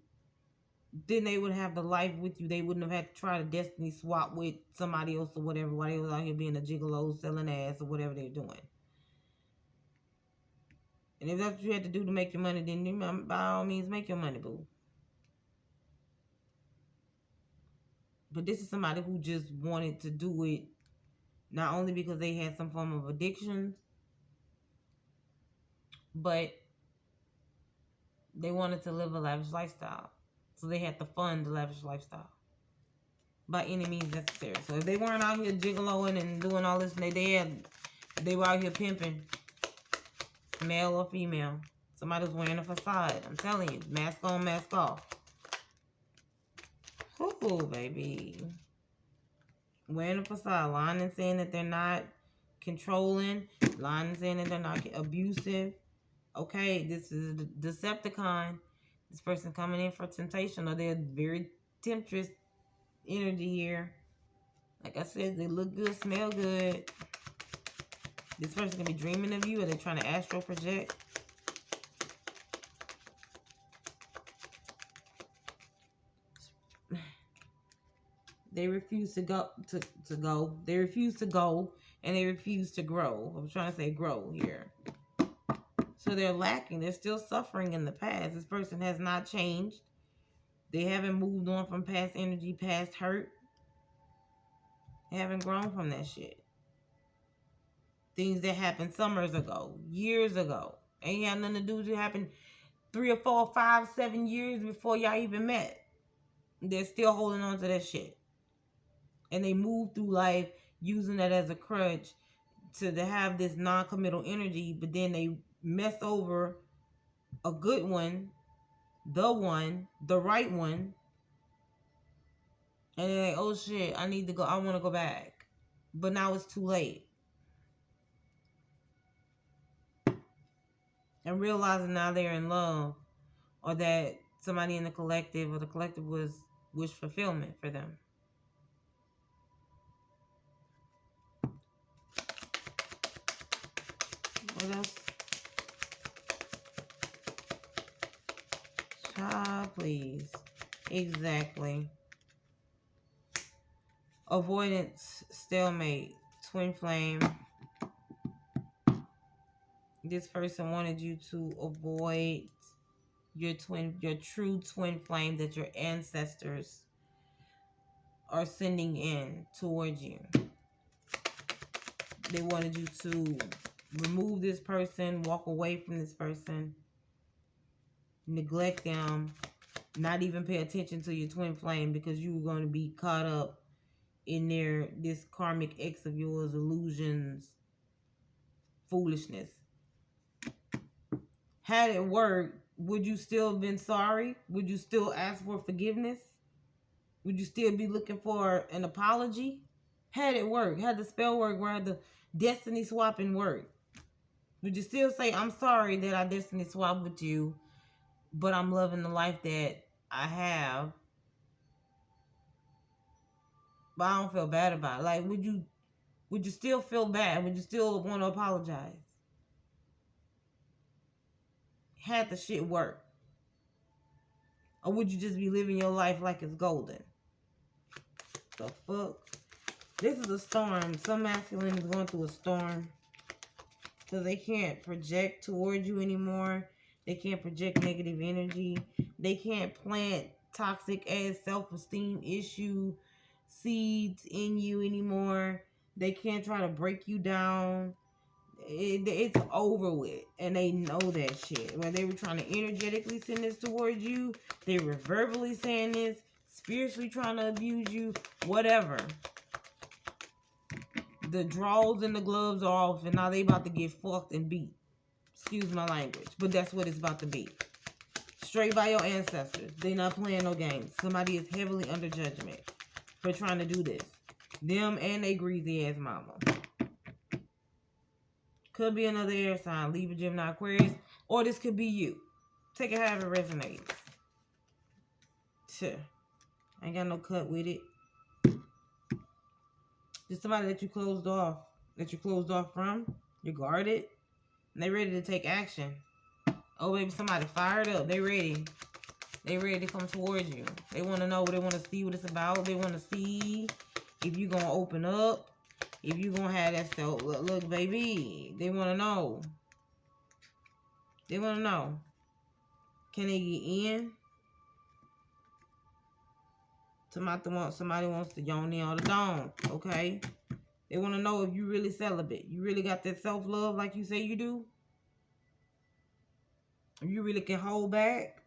A: then they would have the life with you. They wouldn't have had to try to destiny swap with somebody else or whatever while they was out here being a gigolo, selling ass, or whatever they're doing. And if that's what you had to do to make your money, then you, by all means, make your money, boo. But this is somebody who just wanted to do it not only because they had some form of addiction, but they wanted to live a lavish lifestyle. So they had to fund the lavish lifestyle by any means necessary. So if they weren't out here gigoloing and doing all this, they were out here pimping, male or female. Somebody was wearing a facade. I'm telling you, mask on, mask off. Oh, baby. Wearing a facade. Lying and saying that they're not controlling. Lying and saying that they're not abusive. Okay, this is a Decepticon. This person coming in for temptation, or they're very temptress energy here. Like I said, they look good, smell good. This person can be dreaming of you, or they're trying to astral project. They refuse to go. They refuse to go, and they refuse to grow. I'm trying to say grow here. So they're lacking. They're still suffering in the past. This person has not changed. They haven't moved on from past energy, past hurt. They haven't grown from that shit. Things that happened summers ago, years ago. Ain't had nothing to do with it. Happened 3 or 4, 5, 7 years before y'all even met. They're still holding on to that shit. And they move through life using that as a crutch to have this non-committal energy, but then they mess over a good one, the right one, and they're like, oh shit, I need to go, I want to go back. But now it's too late. And realizing now they're in love, or that somebody in the collective, or the collective was wish fulfillment for them. What else? Child, please. Exactly. Avoidance, stalemate, twin flame. This person wanted you to avoid your true twin flame that your ancestors are sending in towards you. They wanted you to remove this person, walk away from this person, neglect them, not even pay attention to your twin flame, because you were going to be caught up in this karmic ex of yours, illusions, foolishness. Had it worked, would you still have been sorry? Would you still ask for forgiveness? Would you still be looking for an apology? Had it worked, had the spell work, where the destiny swapping work, would you still say, I'm sorry that I destiny swapped with you, but I'm loving the life that I have, but I don't feel bad about it? Like, would you still feel bad? Would you still want to apologize? Had the shit work? Or would you just be living your life like it's golden? The fuck? This is a storm. Some masculine is going through a storm, because they can't project towards you anymore. They can't project negative energy. They can't plant toxic ass self-esteem issue seeds in you anymore. They can't try to break you down. It's over with, and they know that shit. When they were trying to energetically send this towards you, they were verbally saying this, spiritually trying to abuse you, whatever. The drawers and the gloves are off, and now they about to get fucked and beat. Excuse my language, but that's what it's about to be. Straight by your ancestors. They not playing no games. Somebody is heavily under judgment for trying to do this. Them and they greasy ass mama. Could be another air sign, Libra, Gemini, Aquarius, or this could be you. Take it however it resonates. Sure. Ain't got no cut with it. Just somebody that you closed off from. You're guarded. And they ready to take action. Oh, baby, somebody fired up. They ready. They ready to come towards you. They want to know. They want to see what it's about. They want to see if you're going to open up. If you're going to have that self. Look, baby. They want to know. They want to know. Can they get in? Somebody wants to yoni all the dawn. Okay? They want to know if you really celibate. You really got that self-love like you say you do? You really can hold back?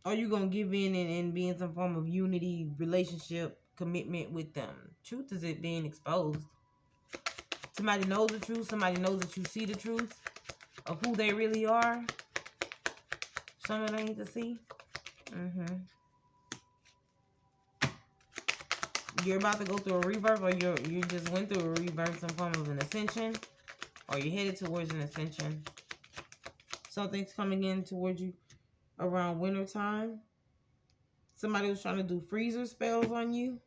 A: Or you going to give in and be in some form of unity, relationship, commitment with them? Truth is it being exposed. Somebody knows the truth. Somebody knows that you see the truth of who they really are. Something they need to see. You're about to go through a rebirth, or you just went through a rebirth, some form of an ascension, or you're headed towards an ascension. Something's coming in towards you around winter time. Somebody was trying to do freezer spells on you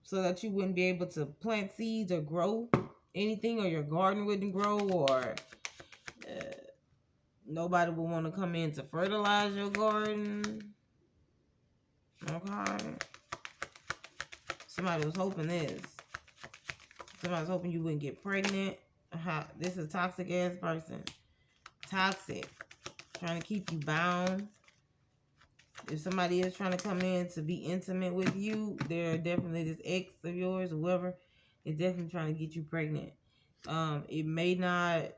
A: so that you wouldn't be able to plant seeds or grow anything, or your garden wouldn't grow, or nobody would want to come in to fertilize your garden. Okay. Somebody was hoping this. Somebody was hoping you wouldn't get pregnant. This is a toxic ass person. Toxic. Trying to keep you bound. If somebody is trying to come in to be intimate with you, they're definitely this ex of yours, whoever, is definitely trying to get you pregnant. It may not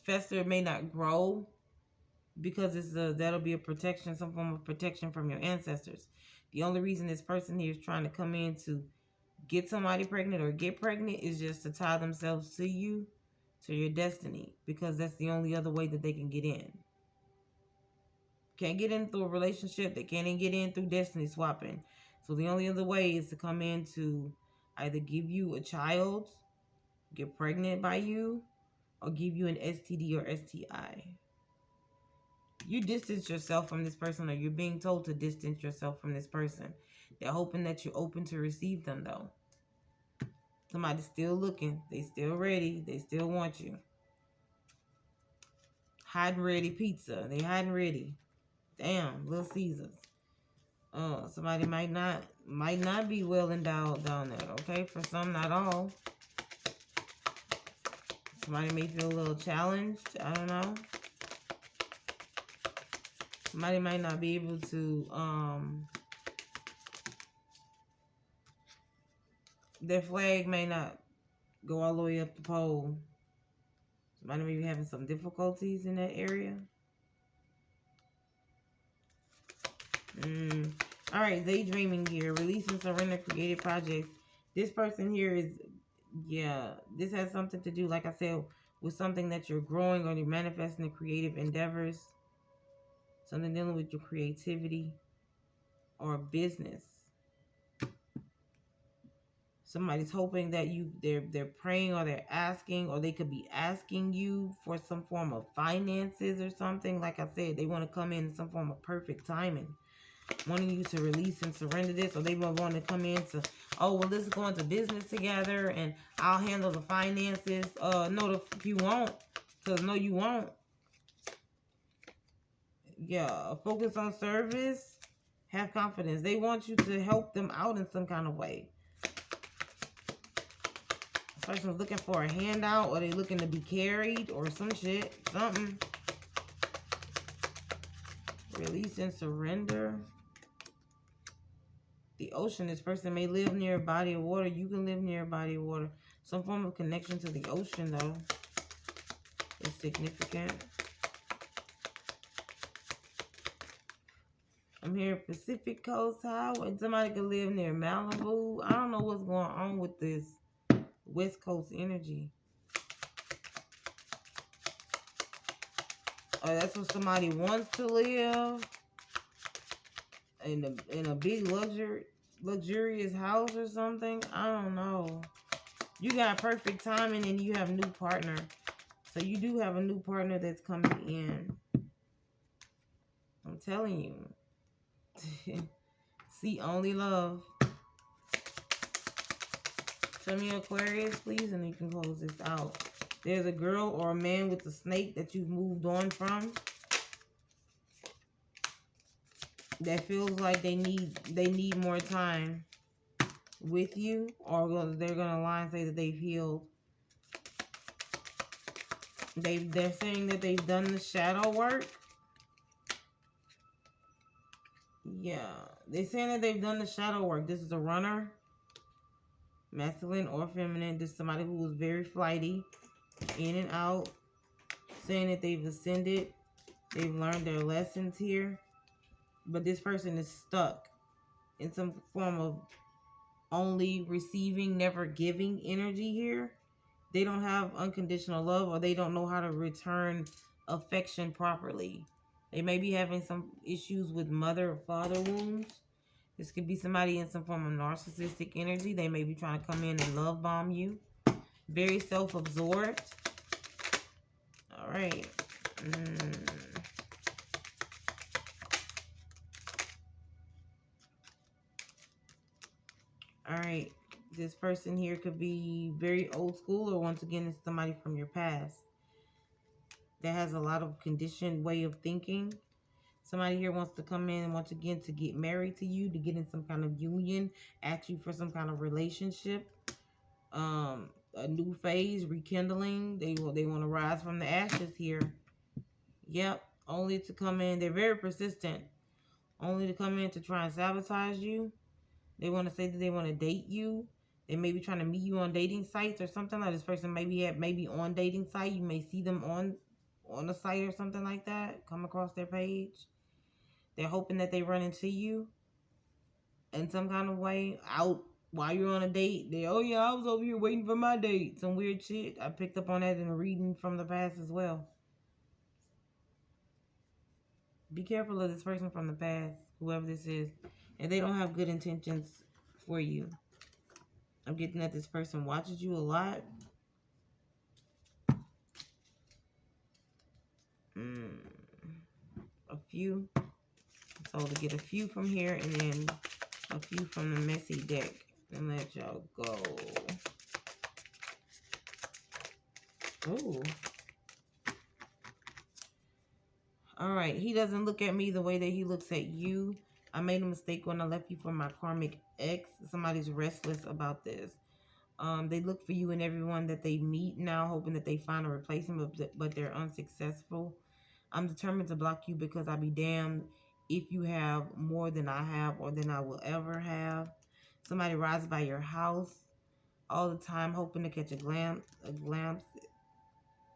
A: fester, it may not grow, because that'll be a protection, some form of protection from your ancestors. The only reason this person here is trying to come in to get somebody pregnant or get pregnant is just to tie themselves to you, to your destiny, because that's the only other way that they can get in. Can't get in through a relationship. They can't even get in through destiny swapping. So the only other way is to come in to either give you a child, get pregnant by you, or give you an STD or STI. You distance yourself from this person, or you're being told to distance yourself from this person. They're hoping that you're open to receive them, though. Somebody's still looking. They still ready. They still want you. Hot and ready pizza. They hot and ready. Damn, Little Caesars. Somebody might not be well endowed down there, okay? For some, not all. Somebody may feel a little challenged. I don't know. Somebody might not be able to, their flag may not go all the way up the pole. Somebody may be having some difficulties in that area. All right, daydreaming here. Release and surrender creative projects. This person here is, this has something to do, like I said, with something that you're growing or you're manifesting in creative endeavors. Something dealing with your creativity or business. Somebody's hoping that they're praying, or they're asking, or they could be asking you for some form of finances or something. Like I said, they want to come in some form of perfect timing, wanting you to release and surrender this, or they will want to come in to, oh, well, let's go into business together and I'll handle the finances. No, you won't. Because no, you won't. Yeah, focus on service. Have confidence. They want you to help them out in some kind of way. This person's looking for a handout, or they looking to be carried, or some shit. Something. Release and surrender. The ocean. This person may live near a body of water. You can live near a body of water. Some form of connection to the ocean, though, is significant. I'm here Pacific Coast Highway. Somebody could live near Malibu. I don't know what's going on with this West Coast energy. That's where somebody wants to live. In a big luxurious house or something. I don't know. You got perfect timing and you have a new partner. So you do have a new partner that's coming in. I'm telling you. See only love. Tell me Aquarius, please, and you can close this out. There's a girl or a man with a snake that you've moved on from. That feels like they need more time with you, or they're gonna lie and say that they've healed. They're saying that they've done the shadow work. Yeah, they're saying that they've done the shadow work. This is a runner, masculine or feminine. This is somebody who was very flighty, in and out, saying that they've ascended. They've learned their lessons here. But this person is stuck in some form of only receiving, never giving energy here. They don't have unconditional love, or they don't know how to return affection properly. They may be having some issues with mother or father wounds. This could be somebody in some form of narcissistic energy. They may be trying to come in and love bomb you. Very self-absorbed. All right. All right. This person here could be very old school, or once again, it's somebody from your past that has a lot of conditioned way of thinking. Somebody here wants to come in once again to get married to you, to get in some kind of union, ask you for some kind of relationship, a new phase, rekindling. They want to rise from the ashes here. Yep, only to come in. They're very persistent. Only to come in to try and sabotage you. They want to say that they want to date you. They may be trying to meet you on dating sites or something like this. Person maybe on dating site. You may see them on a site or something like that. Come across their page. They're hoping that they run into you in some kind of way out while you're on a date. Oh yeah, I was over here waiting for my date. Some weird shit. I picked up on that in reading from the past as well. Be careful of this person from the past, whoever this is. And they don't have good intentions for you. I'm getting that this person watches you a lot. A few. So to get a few from here and then a few from the messy deck. And let y'all go. Ooh. Alright, he doesn't look at me the way that he looks at you. I made a mistake when I left you for my karmic ex. Somebody's restless about this. They look for you and everyone that they meet now, hoping that they find a replacement, but they're unsuccessful. I'm determined to block you because I'll be damned if you have more than I have or than I will ever have. Somebody rides by your house all the time, hoping to catch a glance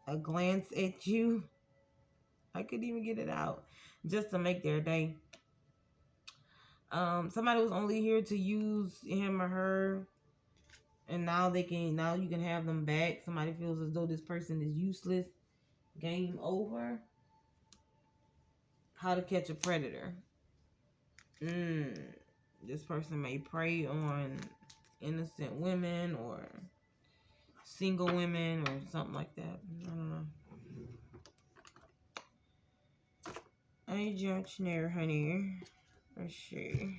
A: at you. I couldn't even get it out. Just to make their day. Somebody was only here to use him or her, and now you can have them back. Somebody feels as though this person is useless. Game over. How to catch a predator. This person may prey on innocent women or single women or something like that. I don't know. I judge near, honey. For sure.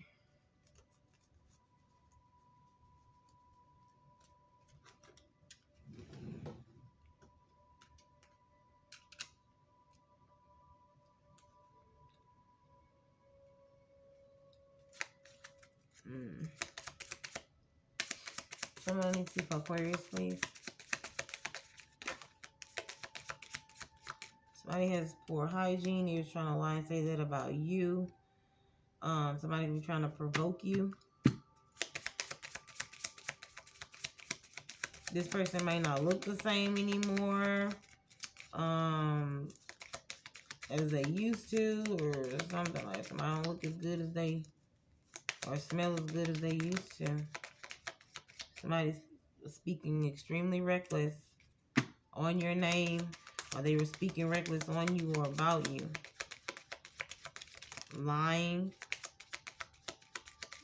A: Someone needs to see for Aquarius, please. Somebody has poor hygiene. He was trying to lie and say that about you. Somebody was trying to provoke you. This person may not look the same anymore as they used to, or something like that. Somebody don't look as good as they, or smell as good as they used to. Somebody's speaking extremely reckless on your name, or they were speaking reckless on you or about you. Lying.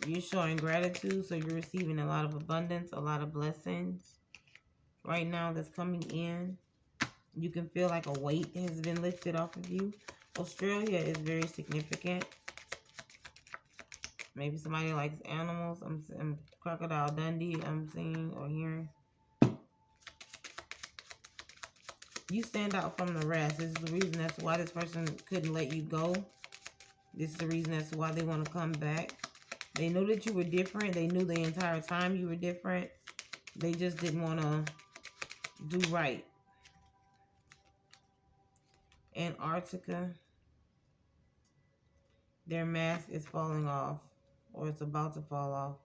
A: You're showing gratitude, so you're receiving a lot of abundance, a lot of blessings right now that's coming in. You can feel like a weight has been lifted off of you. Australia is very significant. Maybe somebody likes animals. I'm Crocodile Dundee, I'm seeing or hearing. You stand out from the rest. This is the reason that's why this person couldn't let you go. This is the reason that's why they want to come back. They knew that you were different. They knew the entire time you were different. They just didn't want to do right. Antarctica. Their mask is falling off, or it's about to fall off.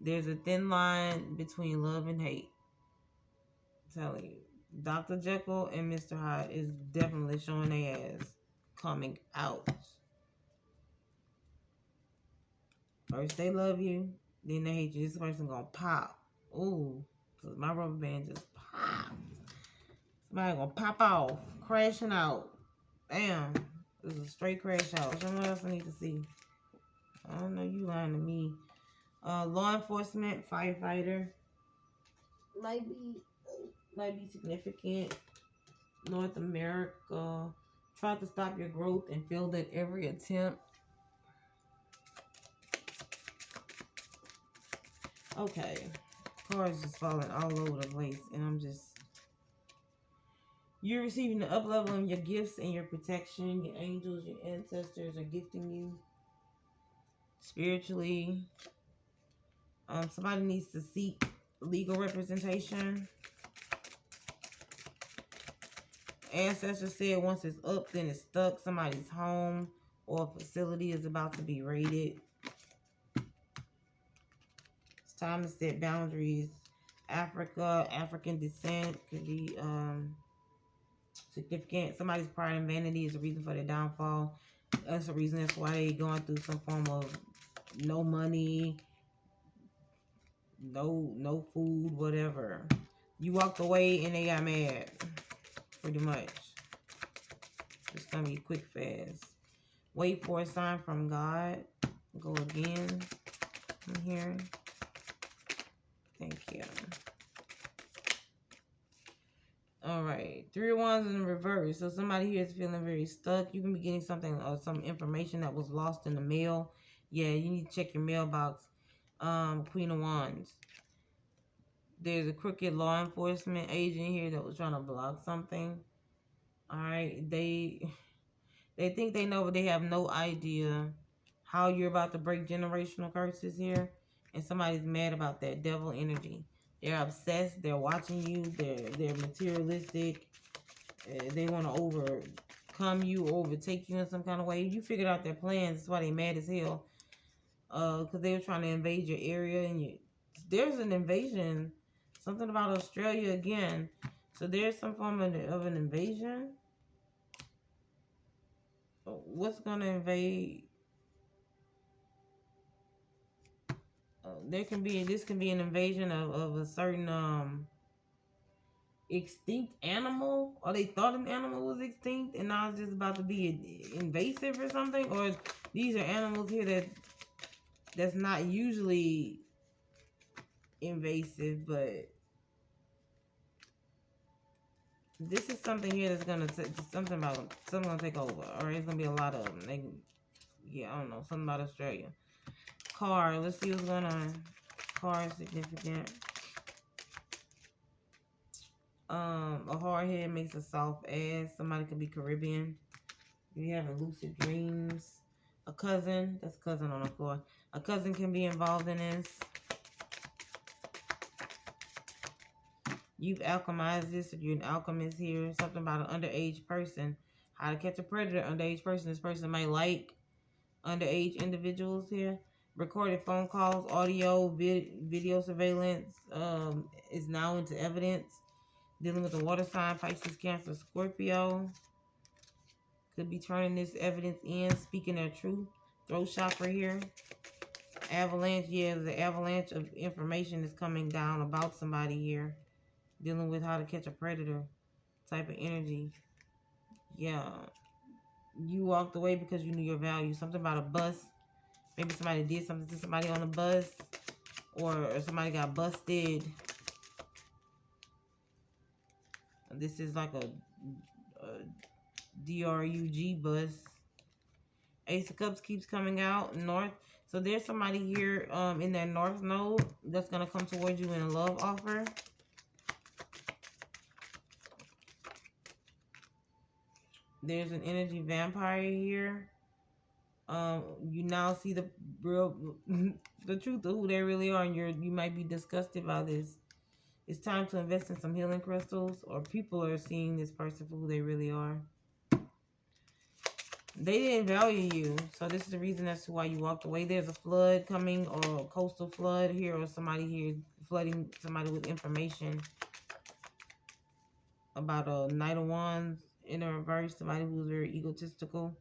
A: There's a thin line between love and hate. I'm telling you. Dr. Jekyll and Mr. Hyde is definitely showing their ass coming out. First they love you, then they hate you. This person gonna pop. Ooh, cause my rubber band just popped. Somebody gonna pop off, crashing out. Damn. This is a straight crash out. What else I need to see? I don't know. You lying to me. Law enforcement, firefighter. Might be significant. North America. Try to stop your growth and failed at every attempt. Okay. Cards just falling all over the place. And I'm just... You're receiving the up level in your gifts and your protection. Your angels, your ancestors are gifting you spiritually. Somebody needs to seek legal representation. Ancestors said once it's up, then it's stuck. Somebody's home or facility is about to be raided. It's time to set boundaries. Africa, African descent could be significant. Somebody's pride and vanity is the reason for their downfall. That's the reason that's why they're going through some form of no money, no food, whatever. You walked away and they got mad. Pretty much. It's gonna be quick, fast. Wait for a sign from God. Go again. I'm here. Thank you. Alright. 3 of Wands in reverse. So somebody here is feeling very stuck. You can be getting something or some information that was lost in the mail. Yeah, you need to check your mailbox. Queen of Wands. There's a crooked law enforcement agent here that was trying to block something. Alright. They think they know, but they have no idea how you're about to break generational curses here. And somebody's mad about that devil energy. They're obsessed. They're watching you. They're materialistic. They want to overcome you or overtake you in some kind of way. You figured out their plans. That's why they mad as hell. Because they were trying to invade your area. And there's an invasion. Something about Australia again. So there's some form of an invasion. What's going to invade? This can be an invasion of a certain extinct animal, or they thought an animal was extinct and now it's just about to be invasive or something, or these are animals here that's not usually invasive, but this is something here that's gonna something gonna take over. All right, it's gonna be a lot of them. I don't know, something about Australia. Car, let's see what's going on. Car is significant. A hard head makes a soft ass. Somebody could be Caribbean. You having lucid dreams. A cousin, that's cousin on the floor. A cousin can be involved in this. You've alchemized this if you're an alchemist here. Something about an underage person. How to catch a predator, underage person. This person might like underage individuals here. Recorded phone calls, audio, video surveillance is now into evidence. Dealing with the water sign, Pisces, Cancer, Scorpio. Could be turning this evidence in, speaking their truth. Throat chakra here. Avalanche, yeah, the avalanche of information is coming down about somebody here. Dealing with how to catch a predator type of energy. Yeah. You walked away because you knew your value. Something about a bus. Maybe somebody did something to somebody on the bus. Or somebody got busted. This is like a DRUG bus. Ace of Cups keeps coming out north. So there's somebody here in that north node that's going to come towards you in a love offer. There's an energy vampire here. You now see the real, the truth of who they really are, and you might be disgusted by this. It's time to invest in some healing crystals, or people are seeing this person for who they really are. They didn't value you, so this is the reason as to why you walked away. There's a flood coming, or a coastal flood here, or somebody here flooding somebody with information about a Knight of Wands in a reverse. Somebody who's very egotistical,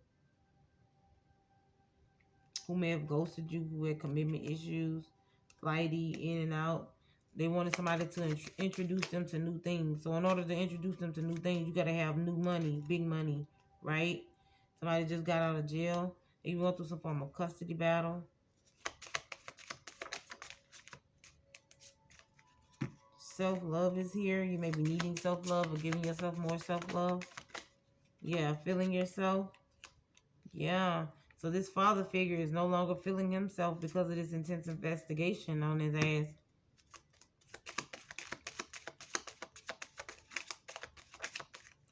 A: who may have ghosted you, who had commitment issues, flighty, in and out. They wanted somebody to introduce them to new things. So in order to introduce them to new things, you got to have new money, big money, right? Somebody just got out of jail. They went through some form of custody battle. Self-love is here. You may be needing self-love or giving yourself more self-love. Yeah, feeling yourself. Yeah. So this father figure is no longer feeling himself because of this intense investigation on his ass.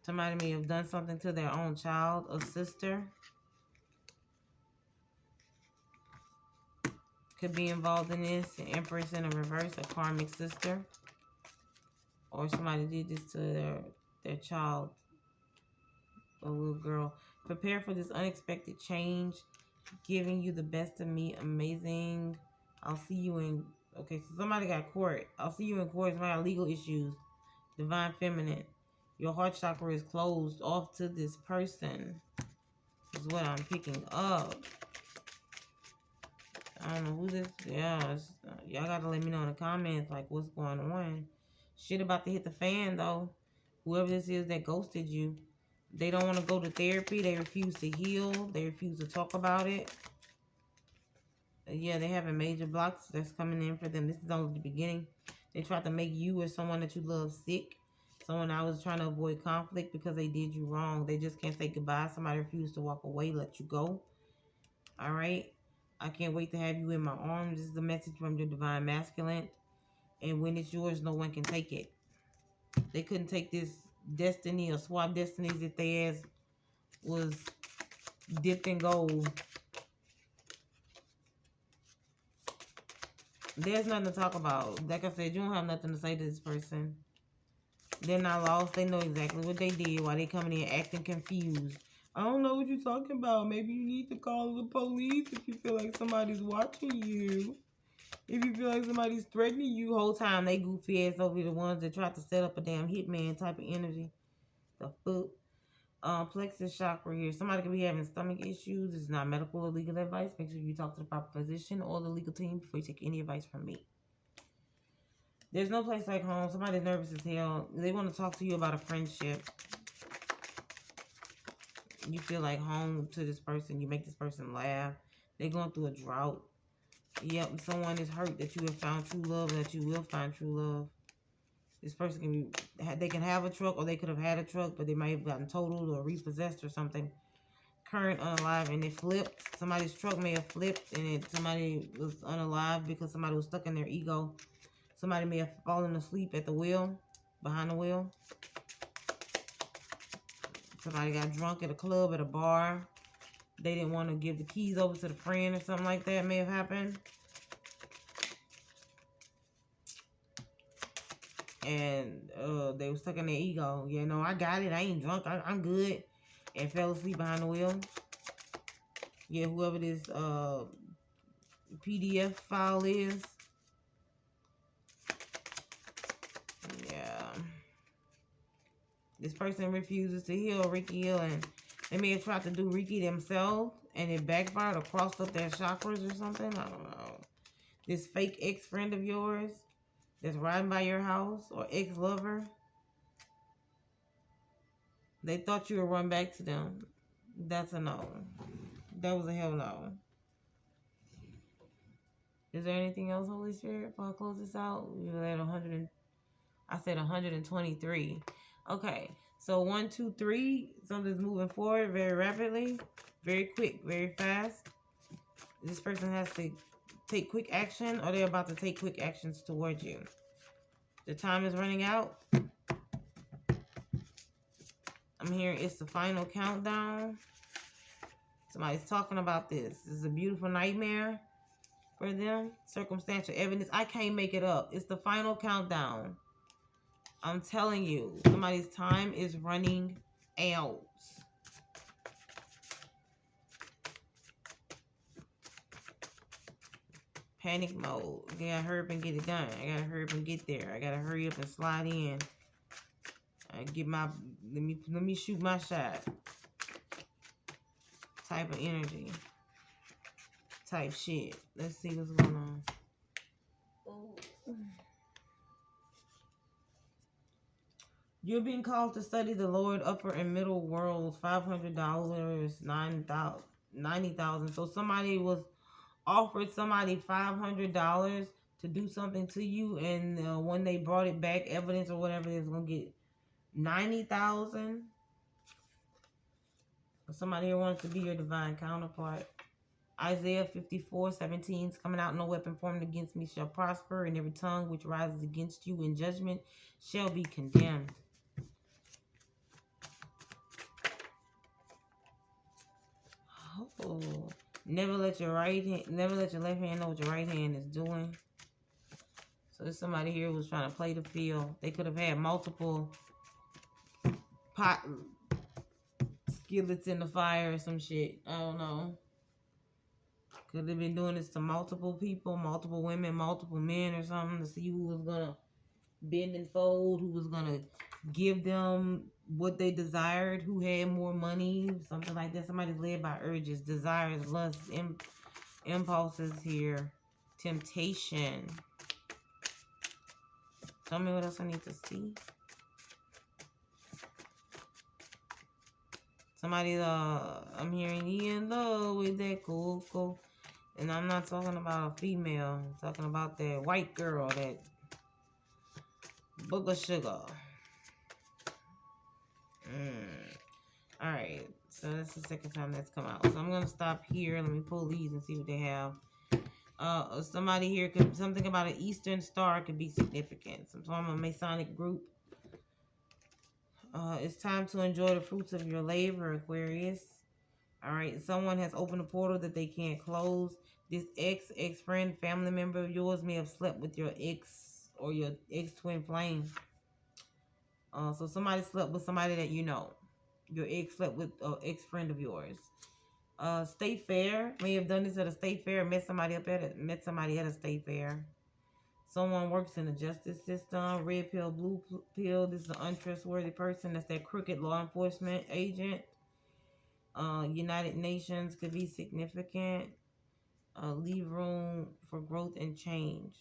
A: Somebody may have done something to their own child or sister. Could be involved in this. An Empress in a reverse, a karmic sister. Or somebody did this to their child, a little girl. Prepare for this unexpected change. Giving you the best of me. Amazing. I'll see you in... Okay, so somebody got court. I'll see you in court. Somebody got legal issues. Divine Feminine. Your heart chakra is closed off to this person. Is what I'm picking up. I don't know who this... Yeah, y'all gotta let me know in the comments, like, what's going on. Shit about to hit the fan, though. Whoever this is that ghosted you. They don't want to go to therapy. They refuse to heal. They refuse to talk about it. Yeah, they having major blocks that's coming in for them. This is only the beginning. They tried to make you or someone that you love sick. Someone I was trying to avoid conflict because they did you wrong. They just can't say goodbye. Somebody refused to walk away, let you go. All right. I can't wait to have you in my arms. This is a message from your divine masculine. And when it's yours, no one can take it. They couldn't take this destiny or swap destinies if they ass was dipped in gold. There's nothing to talk about. Like I said, you don't have nothing to say to this person. They're not lost. They know exactly what they did while they coming in acting confused. I don't know what you're talking about. Maybe you need to call the police if you feel like somebody's watching you. If you feel like somebody's threatening you, whole time they goofy ass over the ones that tried to set up a damn hitman type of energy. The fuck? Plexus chakra here. Somebody could be having stomach issues. It's not medical or legal advice. Make sure you talk to the proper physician or the legal team before you take any advice from me. There's no place like home. Somebody's nervous as hell. They want to talk to you about a friendship. You feel like home to this person. You make this person laugh. They're going through a drought. Yep, someone is hurt that you have found true love and that you will find true love. This person can be, they can have a truck or they could have had a truck, but they might have gotten totaled or repossessed or something. Current unalive and it flipped. Somebody's truck may have flipped and somebody was unalive because somebody was stuck in their ego. Somebody may have fallen asleep at the wheel, behind the wheel. Somebody got drunk at a club, at a bar. They didn't want to give the keys over to the friend or something like that may have happened. And they were stuck in their ego. You know, I got it. I ain't drunk. I'm good. And fell asleep behind the wheel. Yeah, whoever this PDF file is. Yeah. This person refuses to heal Reiki healing. They may have tried to do Reiki themselves and it backfired or crossed up their chakras or something. I don't know. This fake ex-friend of yours that's riding by your house or ex-lover. They thought you would run back to them. That's a no. That was a hell no. Is there anything else, Holy Spirit, before I close this out? We're at 100. I said 123. Okay. So 1, 2, 3. Something's moving forward very rapidly, very quick, very fast. This person has to take quick action, or they're about to take quick actions towards you. The time is running out. I'm hearing it's the final countdown. Somebody's talking about this. This is a beautiful nightmare for them. Circumstantial evidence. I can't make it up. It's the final countdown. I'm telling you, somebody's time is running out. Panic mode. I gotta hurry up and get it done. I gotta hurry up and get there. I gotta hurry up and slide in. I get my, let me shoot my shot. Type of energy. Type shit. Let's see what's going on. You're being called to study the Lord upper and middle worlds. $500, 90,000. So somebody was offered somebody $500 to do something to you, and when they brought it back, evidence or whatever, they was gonna get 90,000. Somebody here wants to be your divine counterpart. Isaiah 54:17 is coming out. No weapon formed against me shall prosper, and every tongue which rises against you in judgment shall be condemned. Oh, never let your left hand know what your right hand is doing. So there's somebody here who's trying to play the field. They could have had multiple pot skillets in the fire or some shit. I don't know. Could have been doing this to multiple people, multiple women, multiple men or something, to see who was gonna bend and fold, who was gonna give them what they desired, who had more money, something like that. Somebody's led by urges, desires, lusts, impulses here, temptation. Tell me what else I need to see. Somebody, I'm hearing you in love with that cool. And I'm not talking about a female. I'm talking about that white girl, that booger sugar. Alright, so that's the second time that's come out. So I'm going to stop here. Let me pull these and see what they have. Somebody here, could something about an Eastern star could be significant. Some form of Masonic group. It's time to enjoy the fruits of your labor, Aquarius. Alright, someone has opened a portal that they can't close. This ex-friend, family member of yours may have slept with your ex or your ex-twin flame. So somebody slept with somebody that you know. Your ex slept with an ex-friend of yours. State fair. May have done this at a state fair. Met somebody at a state fair. Someone works in the justice system. Red pill, blue pill. This is an untrustworthy person. That's that crooked law enforcement agent. United Nations could be significant. Leave room for growth and change.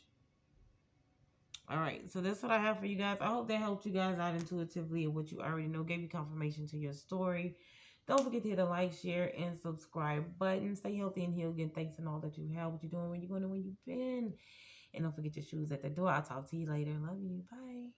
A: Alright, so that's what I have for you guys. I hope that helped you guys out intuitively and what you already know. Gave you confirmation to your story. Don't forget to hit the like, share, and subscribe button. Stay healthy and heal. Again, thanks and all that you have. What you're doing, where you're going, and where you've been. And don't forget your shoes at the door. I'll talk to you later. Love you. Bye.